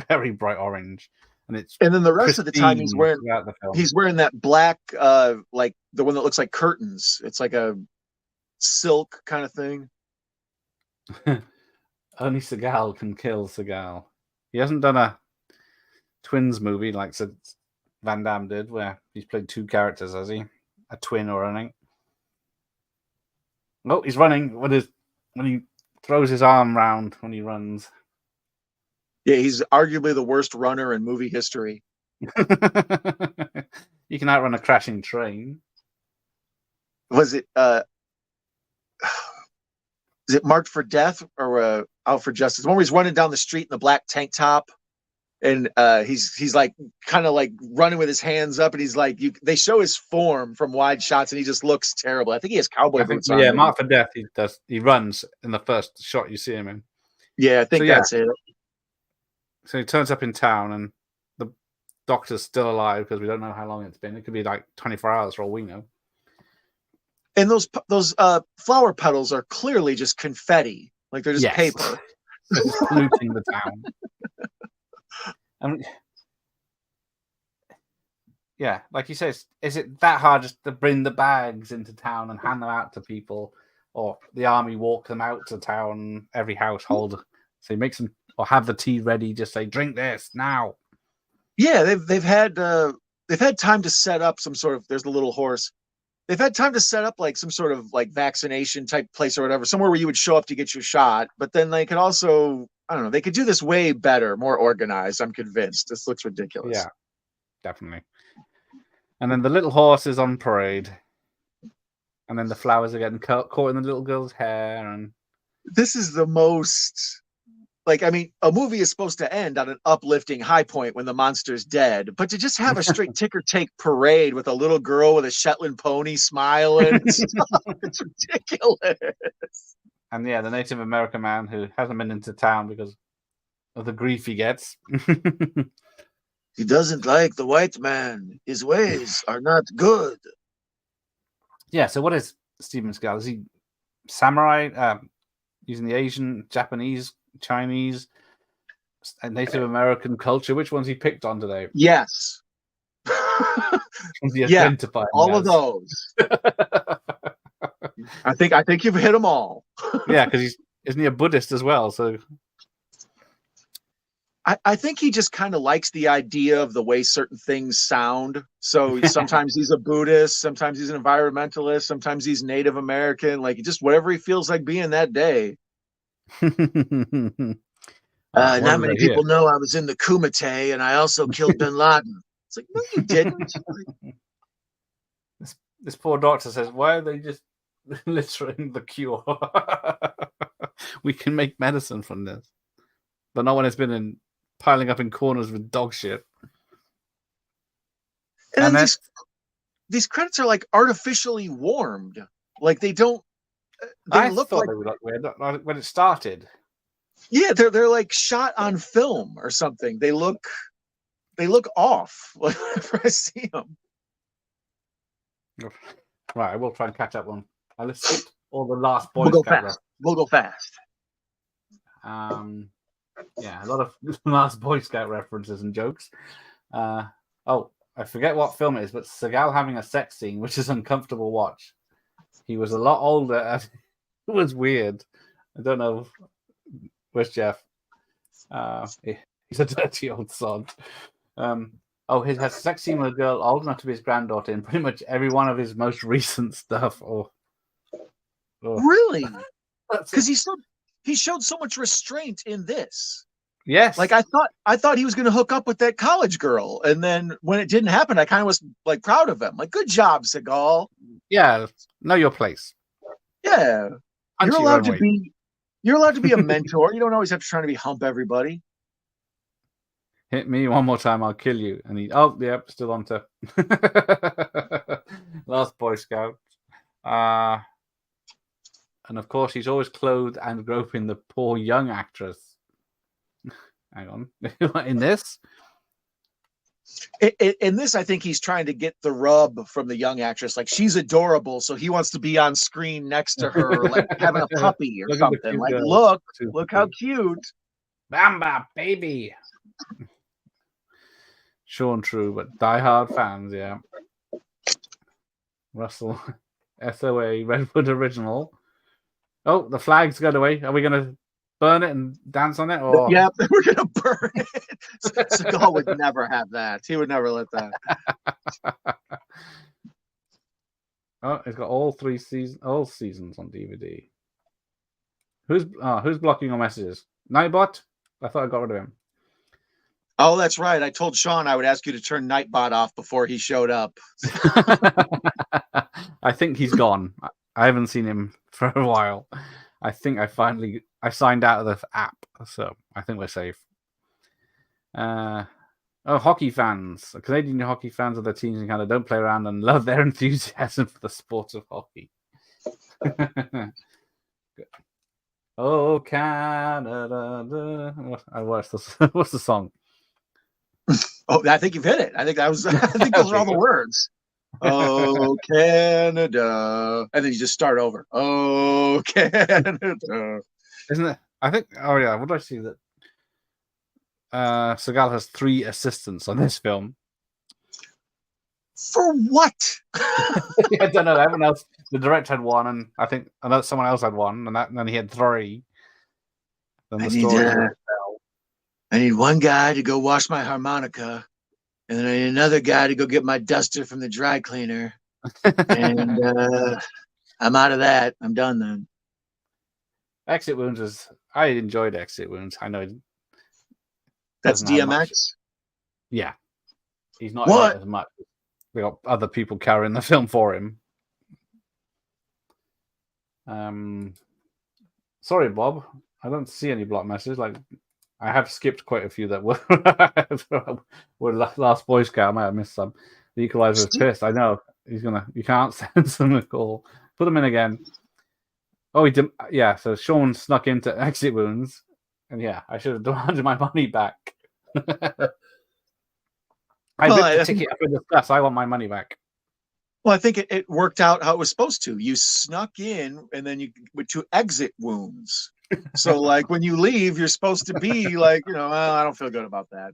very bright orange, and then the rest of the time he's wearing that black, like the one that looks like curtains. It's like a silk kind of thing. Only Seagal can kill Seagal. He hasn't done a twins movie like Van Damme did, where he's played two characters, has he? A twin or anything? Oh, he's running when he throws his arm round when he runs. Yeah, he's arguably the worst runner in movie history. You can outrun a crashing train. Was it is it Marked for Death or Out for Justice? The one where he's running down the street in the black tank top, and he's like kind of like running with his hands up, and he's like they show his form from wide shots, and he just looks terrible. I think he has cowboy boots on. Yeah, Marked for Death. He runs in the first shot you see him in. Yeah, I think that's it. So he turns up in town, and the doctor's still alive because we don't know how long it's been. It could be like 24 hours for all we know. And those flower petals are clearly just confetti, like they're just paper. It's polluting the town. Yeah, like you say, is it that hard just to bring the bags into town and hand them out to people, or the army walk them out to town, every household, so he makes them or have the tea ready, just say, drink this now. Yeah, they've had time to set up some sort of. There's the little horse. They've had time to set up like some sort of like vaccination type place or whatever, somewhere where you would show up to get your shot. But then they could also, I don't know, they could do this way better, more organized. I'm convinced. This looks ridiculous. Yeah, definitely. And then the little horse is on parade. And then the flowers are getting caught in the little girl's hair. And this is the most, like, I mean, a movie is supposed to end on an uplifting high point when the monster's dead. But to just have a straight ticker take parade with a little girl with a Shetland pony smiling, it's ridiculous. And yeah, the Native American man who hasn't been into town because of the grief he gets. He doesn't like the white man. His ways are not good. Yeah, so what is Steven Seagal? Is he samurai, using the Asian, Japanese, Chinese, and Native American culture? Which ones he picked on today? Yes. Yeah, all of those. I think you've hit them all. Yeah, because isn't he a Buddhist as well? So I think he just kind of likes the idea of the way certain things sound. So sometimes he's a Buddhist, sometimes he's an environmentalist, sometimes he's Native American, like just whatever he feels like being that day. Not many people know I was in the Kumite and I also killed bin Laden. It's like, no, you didn't. This poor doctor says, why are they just littering the cure? We can make medicine from this. But not when it's been piling up in corners with dog shit. And then these credits are like artificially warmed. Like they don't. I thought they would look weird when it started. Yeah, they're like shot on film or something. They look off whenever I see them. Right, I will try and catch up on. Let's skip all the last Boy We'll Scout. We'll go fast. Yeah, a lot of last Boy Scout references and jokes. Oh, I forget what film it is, but Seagal having a sex scene, which is uncomfortable to watch. He was a lot older, and it was weird. I don't know. Where's Jeff? He's a dirty old sod. He has a sex scene with a girl old enough to be his granddaughter in pretty much every one of his most recent stuff. Really? Because he showed so much restraint in this. Yes. Like I thought he was going to hook up with that college girl, and then when it didn't happen, I kind of was like proud of him. Like, good job, Seagal. Yeah, know your place. Yeah, Punch you're your allowed own to weight. be. You're allowed to be a mentor. You don't always have to try to be hump everybody. Hit me one more time, I'll kill you. And still on to last Boy Scout. And of course, he's always clothed and groping the poor young actress. Hang on. In this? In this, I think he's trying to get the rub from the young actress. Like, she's adorable, so he wants to be on screen next to her, like having a puppy or something. Like, girl. look how cute. Bamba, baby. Sean True, but diehard fans, yeah. Russell, SOA, Redwood Original. Oh, the flag's got away. Are we going to burn it and dance on it? Or yeah, we're going to burn it. Seagal would never have that. He would never let that. Oh, it's got all seasons on DVD. Who's blocking your messages? Nightbot? I thought I got rid of him. Oh, that's right. I told Sean I would ask you to turn Nightbot off before he showed up. I think he's gone. I haven't seen him for a while. I think I signed out of the app, so I think we're safe. Hockey fans. Canadian hockey fans of their teams in Canada don't play around and love their enthusiasm for the sport of hockey. Oh, Canada. What's the song? Oh, I think you've hit it. I think those are all the words. Oh, Canada. And then you just start over. Oh, Canada. Isn't it? I think, what did I see that? Seagal has 3 assistants on this film. For what? I don't know. Everyone else, the director had 1, and I think someone else had 1, and then he had 3. Then the story. I need one guy to go wash my harmonica, and then I need another guy to go get my duster from the dry cleaner. And I'm out of that. I'm done then. Exit Wounds I enjoyed Exit Wounds. I know. That's DMX? Yeah. He's not in it as much. We got other people carrying the film for him. Sorry, Bob. I don't see any block messages. Like, I have skipped quite a few that were Last Boy Scout. I might have missed some. The Equalizer was pissed. I know. You can't send them a call. Put them in again. Oh, he did. Yeah, so Sean snuck into Exit Wounds. And yeah, I should have demanded my money back. I ripped the ticket up in the press. I want my money back. Well, I think it worked out how it was supposed to. You snuck in, and then you went to Exit Wounds. So, like, when you leave, you're supposed to be like, well, I don't feel good about that.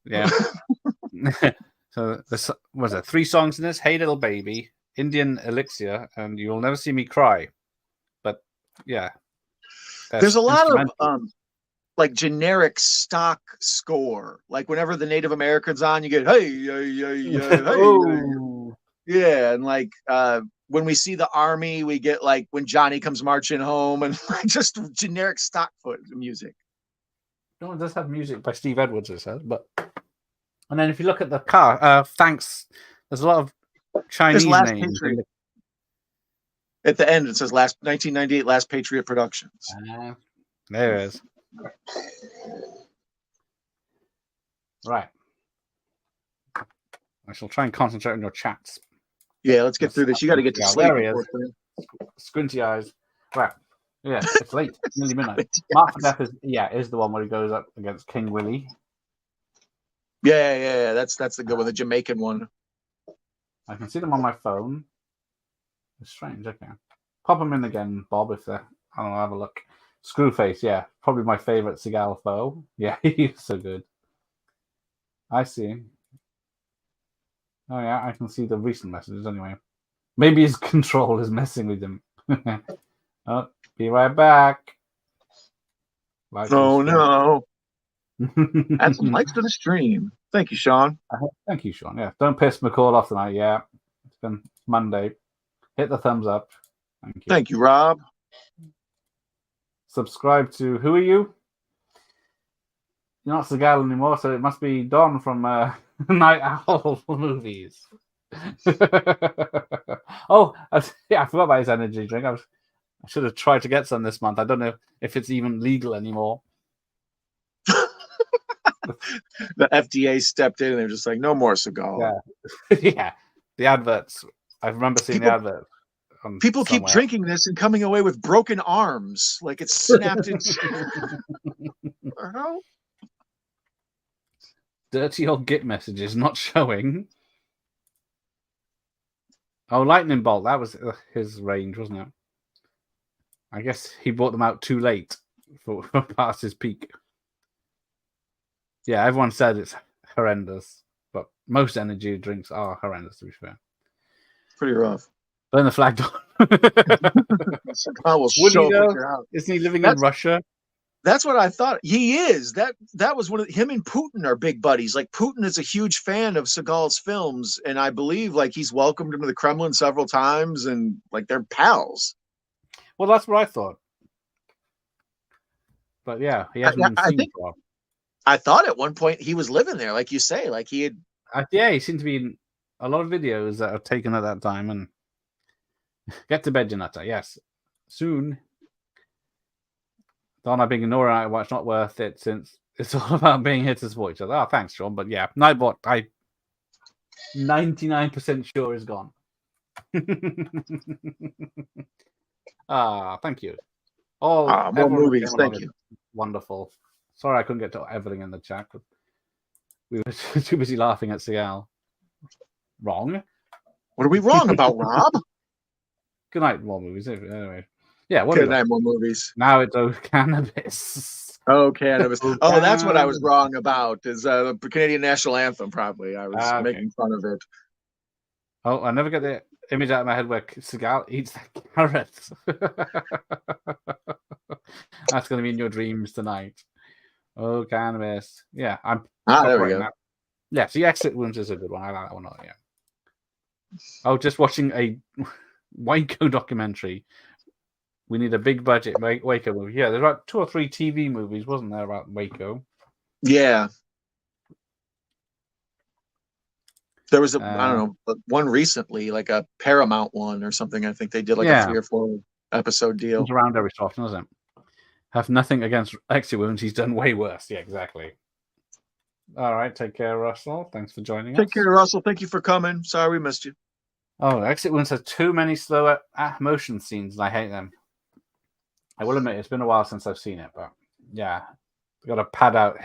Yeah. So, was there 3 songs in this? Hey Little Baby, Indian Elixir, and You'll Never See Me Cry. But, yeah. There's a lot of, like, generic stock score. Like, whenever the Native American's on, you get, hey, oh. Yeah, and, like, when we see the army, we get, like, when Johnny comes marching home, and just generic stock music. No, it does have music by Steve Edwards, it says, but... And then if you look at the car, thanks, there's a lot of Chinese names. At the end, it says 1998 Last Patriot Productions. There it is. Right. I shall try and concentrate on your chats. Yeah, let's get through this. You got to get to sleep. There he is. Squinty eyes. Right. Yeah, it's late. It's nearly midnight. Mark for Death is the one where he goes up against King Willie. Yeah. That's the good one, the Jamaican one. I can see them on my phone. It's strange. Okay. Pop them in again, Bob, if they're... I don't know, have a look. Screwface, yeah. Probably my favorite Seagal foe. Yeah, he's so good. I see. Oh yeah, I can see the recent messages anyway. Maybe his control is messing with him. Oh, be right back. Lights Oh on no. stream. Add some likes to the stream. Thank you, Sean. Thank you, Sean. Yeah, don't piss McCall off tonight. Yeah, it's been Monday. Hit the thumbs up. Thank you. Thank you, Rob. Subscribe to who are you? You're not Seagal anymore, so it must be Don from Night Owl movies. Oh, yeah, I forgot about his energy drink. I should have tried to get some this month. I don't know if it's even legal anymore. The FDA stepped in and they're just like, no more Seagal. Yeah. Yeah. The adverts. I remember seeing the advert. People keep drinking this and coming away with broken arms, like it's snapped in. Dirty old Git messages not showing. Oh, lightning bolt. That was his range, wasn't it? I guess he brought them out too late for past his peak. Yeah, everyone said it's horrendous, but most energy drinks are horrendous, to be fair. Pretty rough. Burn the flag down. I will show up. Isn't he living in Russia? That's what I thought. He is. That was one of him and Putin are big buddies. Like Putin is a huge fan of Seagal's films, and I believe like he's welcomed him to the Kremlin several times, and like they're pals. Well, that's what I thought. But yeah, he hasn't been seen for a while. I thought at one point he was living there, like you say, like he had. Yeah, he seemed to be in a lot of videos that are taken at that time. And get to bed, Janata. Yes, soon. Don, I've been ignoring it. It's not worth it since it's all about being here to support each other. Oh, thanks, Sean. But yeah, Nightbot, I 99% sure is gone. Thank you. More movies. Thank you. Wonderful. Sorry I couldn't get to everything in the chat. We were too busy laughing at Seagal. Wrong. What are we wrong about, Rob? Good night, more movies. Anyway. Yeah, Good night, more movies. Now it's cannabis. Oh, cannabis. Oh, that's what I was wrong about. Is the Canadian national anthem? Probably I was making fun of it. Oh, I never get the image out of my head where Seagal eats the carrots. That's going to be in your dreams tonight. Oh, cannabis. Yeah, I'm. There we go. Now. Yeah, so Exit Wounds is a good one. I like that one. Yeah. Oh, just watching a Waco documentary. We need a big budget Waco movie. Yeah, there's about 2 or 3 TV movies, wasn't there, about Waco? Yeah. There was I don't know, one recently, like a Paramount one or something. I think they did like a 3 or 4 episode deal. It's around every so often, doesn't it? Have nothing against Exit Wounds. He's done way worse. Yeah, exactly. All right. Take care, Russell. Thanks for joining us. Take care, Russell. Thank you for coming. Sorry we missed you. Oh, Exit Wounds has too many slow motion scenes, and I hate them. I will admit it's been a while since I've seen it, but yeah, got to pad out.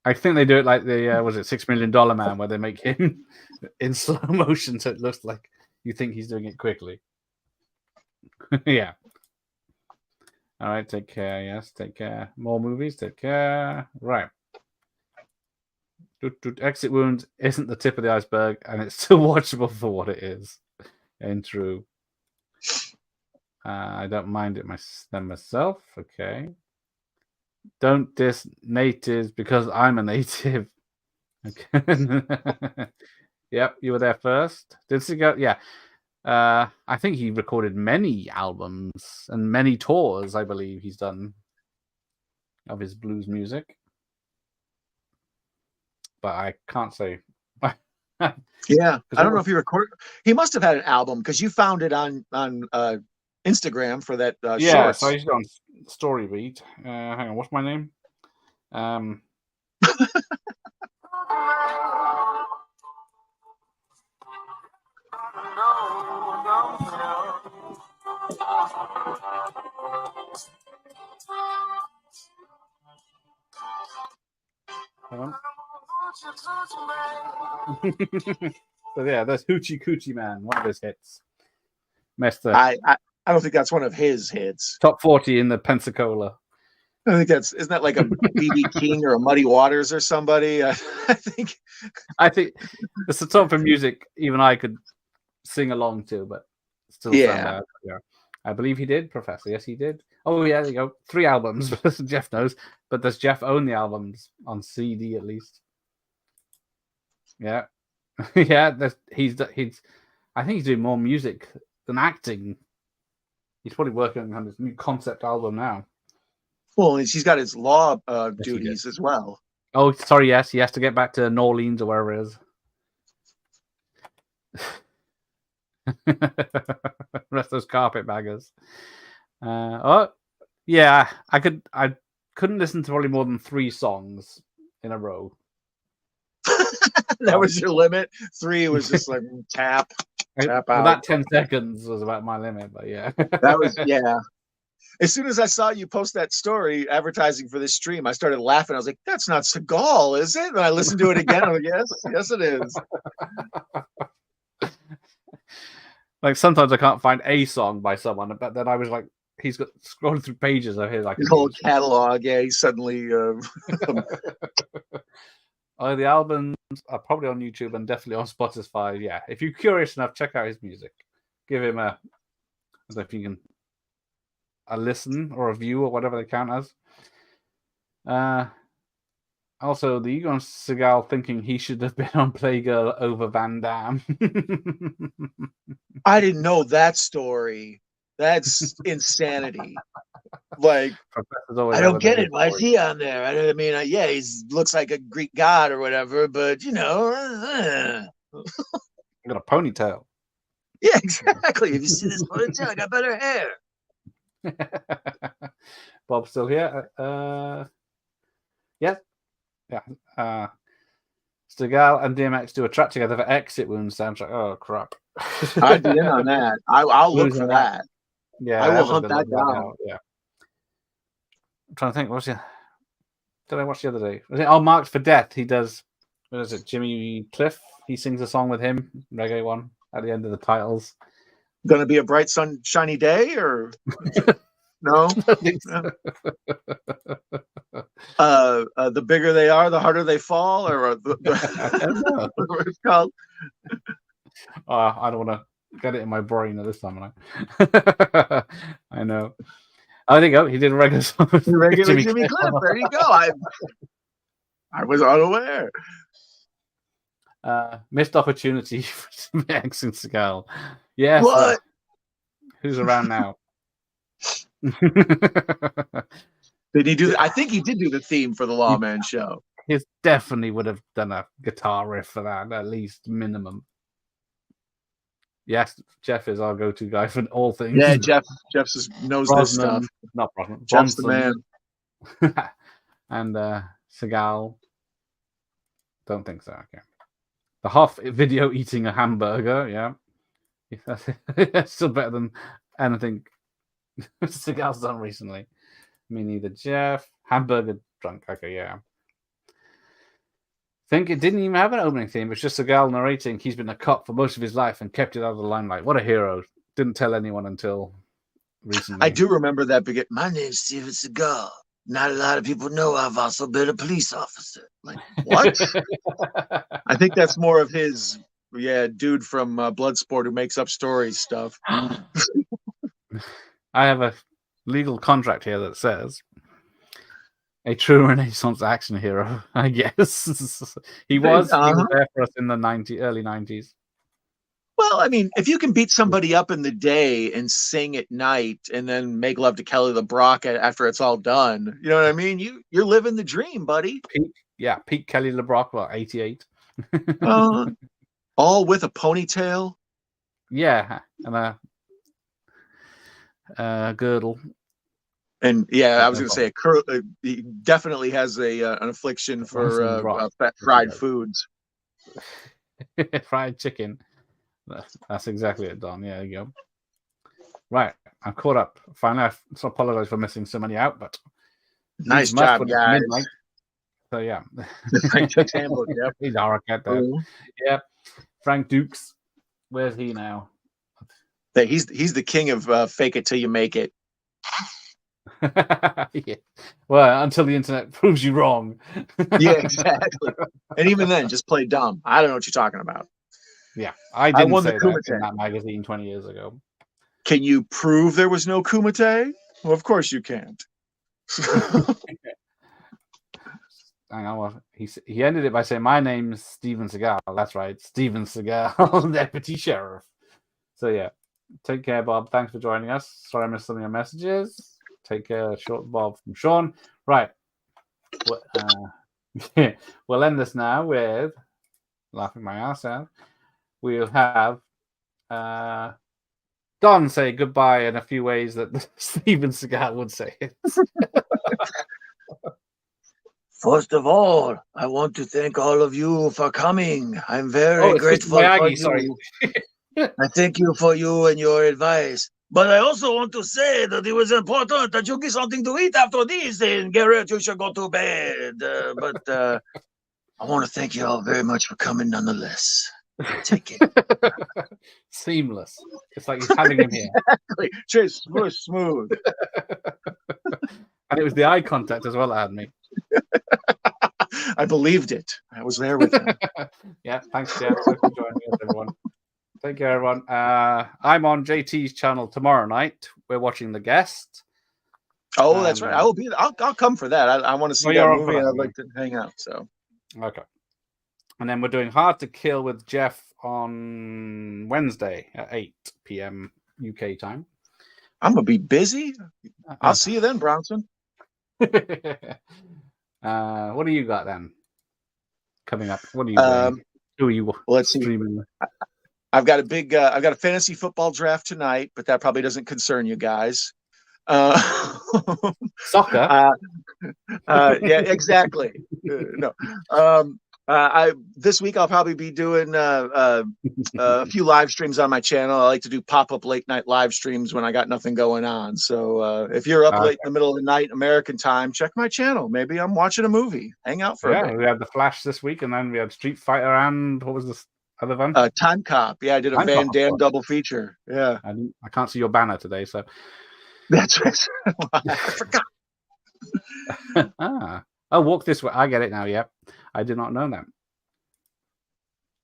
I think they do it like the was it $6 Million Man, where they make him in slow motion, so it looks like you think he's doing it quickly. Yeah. All right, take care. Yes, take care. More movies, take care. Right. Exit Wounds isn't the tip of the iceberg, and it's still watchable for what it is. And true. I don't mind it myself. Okay. Don't diss natives because I'm a native. Okay. Yep, you were there first. Did Seagal? Yeah. I think he recorded many albums and many tours, I believe he's done of his blues music. But I can't say. Yeah, I don't know if he recorded. He must have had an album because you found it on Instagram for that. Yeah, shorts. so I used it on Story Beat. Hang on, what's my name? So yeah, that's Hoochie Coochie Man, one of his hits. I don't think that's one of his hits. Top 40 in the Pensacola. I think isn't that like a BB King or a Muddy Waters or somebody? I think it's the type of music even I could sing along to, but still sound yeah. bad. Yeah, I believe he did, Professor. Yes, he did. Oh yeah, there you go. 3 albums. Jeff knows, but does Jeff own the albums on CD at least? Yeah, yeah. He's. I think he's doing more music than acting. He's probably working on his new concept album now. Well, and she's got his law Yes, duties as well. Oh, sorry. Yes, he has to get back to New Orleans or wherever it is. Rest those carpetbaggers. Yeah. I couldn't listen to probably more than 3 songs in a row. That was your limit. 3 was just like tap out. Well, that 10 seconds was about my limit, but yeah. That was As soon as I saw you post that story advertising for this stream, I started laughing. I was like, "That's not Seagal, is it?" And I listened to it again. I'm like, "Yes, it is." Like sometimes I can't find a song by someone, but then I was like, he's got scrolling through pages of his His whole catalog. Yeah, he suddenly. Oh, the albums are probably on YouTube and definitely on Spotify. Yeah, if you're curious enough, check out his music. Give him I don't know if you can a listen or a view or whatever they count as. Also, the ego on Seagal thinking he should have been on Playgirl over Van Damme. I didn't know that story. That's insanity. Like, I don't get it. Why is he on there? I mean, yeah, he looks like a Greek god or whatever, but got a ponytail. Yeah, exactly. If you see this ponytail, I got better hair. Bob's still here. Yeah. Seagal and DMX do a track together for Exit Wounds soundtrack. Oh crap! I'd be in on that. I'll look for that. Yeah, I will hunt that down. Yeah. I'm trying to think. Did I watch the other day? Was it Marked for Death? He does. What is it? Jimmy Cliff. He sings a song with him, reggae one, at the end of the titles. Gonna be a bright sunshiny day, or no? The bigger they are, the harder they fall, or I don't know. what it's called. I don't want to get it in my brain at this time. I know. Oh, there you go. He did a regular song with Jimmy Cliff. There you go. I was unaware. Missed opportunity for X and Seagal. Yes. What? Who's around now? Did he do? I think he did do the theme for the Lawman show. He definitely would have done a guitar riff for that, at least minimum. Yes, Jeff is our go-to guy for all things. Yeah, Jeff knows Brosnan, this stuff. Not Brosnan. Jeff's the man. And Seagal. Don't think so. Okay. The Hoff video eating a hamburger. Yeah. That's still better than anything Seagal's done recently. Me neither. Jeff. Hamburger drunk. Okay, yeah. Think it didn't even have an opening theme. It's just Seagal narrating he's been a cop for most of his life and kept it out of the limelight. What a hero. Didn't tell anyone until recently. I do remember that beginning. My name's Steven Seagal. Not a lot of people know I've also been a police officer. Like, what? I think that's more of his, dude from Bloodsport who makes up stories stuff. I have a legal contract here that says a true Renaissance action hero, I guess. He was there for us in the early 90s. Well, I mean, if you can beat somebody up in the day and sing at night and then make love to Kelly LeBrock after it's all done, you know what I mean? You're living the dream, buddy. Peak Kelly LeBrock, what, 88? All with a ponytail? Yeah, and a girdle. And I was going to say he definitely has an affliction for fried foods. Fried chicken. That's exactly it, Don. Yeah, there you go. Right, I'm caught up. Finally, I apologize for missing so many out, but nice job, guys. So yeah, Frank Dukes handbook. Yep. He's our cat there. Yeah, Frank Dukes. Where's he now? He's the king of fake it till you make it. Yeah. Well, until the internet proves you wrong. Yeah, exactly. And even then, just play dumb. I don't know what you're talking about. Yeah, I I didn't won the say that in Kumite. that magazine 20 years ago. Can you prove there was no Kumite? Well, of course you can't. Hang on, well, he ended it by saying, "My name's Steven Seagal." That's right, Steven Seagal, Deputy Sheriff. So yeah, take care, Bob. Thanks for joining us. Sorry I missed some of your messages. Take care, short Bob from Sean. Right, we'll end this now with laughing my ass out. We'll have Don say goodbye in a few ways that Steven Seagal would say it. First of all, I want to thank all of you for coming. I'm very It's Mr. grateful for Miyagi, you. sorry. I thank you for you and your advice. But I also want to say that it was important that you get something to eat after this, and Garrett, you should go to bed. But I want to thank you all very much for coming nonetheless. Take it. Seamless. It's like he's having him here. Just smooth. And it was the eye contact as well that had me. I believed it. I was there with him. Yeah, thanks, Jeff. Thanks for joining us, everyone. Take care, everyone. I'm on JT's channel tomorrow night. We're watching The Guest. Oh, that's right. I will be. I'll come for that. I want to see that movie, and I'd like to hang out. So okay. And then we're doing Hard to Kill with Jeff on Wednesday at 8 p.m. UK time. I'm gonna be busy. I'll see you then, Bronson. What do you got then coming up? What are you doing? Who are you streaming? I've got a fantasy football draft tonight, but that probably doesn't concern you guys. Soccer. Yeah, exactly. No. This week I'll probably be doing a few live streams on my channel. I like to do pop-up late night live streams when I got nothing going on. So if you're up late in the middle of the night American time, check my channel. Maybe I'm watching a movie. Hang out for a bit. We had The Flash this week, and then we had Street Fighter, and what was this other one? Time Cop. Yeah, I did a Van Damme double feature. Yeah. I can't see your banner today, so that's right. I forgot. Walk This Way. I get it now. Yep. I did not know that.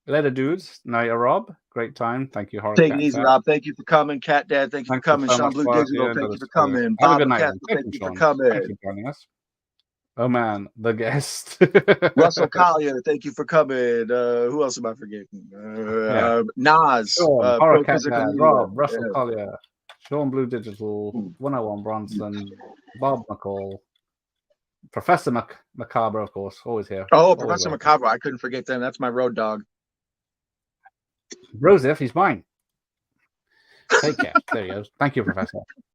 Later, dudes. Night, Rob. Great time. Thank you, Horror. Take it easy, Rob. Thank you for coming. Cat Dad, thank you for coming. Sean Blue Digital, thank you for coming. Have a good night. Thank you for coming. Thank you for joining us. Oh man, The Guest. Russell Collier, thank you for coming. Who else am I forgetting? Nas. Sean, Horror Cat Dad, Rob, Russell Collier, Sean Blue Digital, 101 Bronson, Bob McCall. Professor Macabre, of course, always here. Oh, Professor Macabre, I couldn't forget them. That's my road dog. Rosef, he's mine. Take care. There he goes. Thank you, Professor.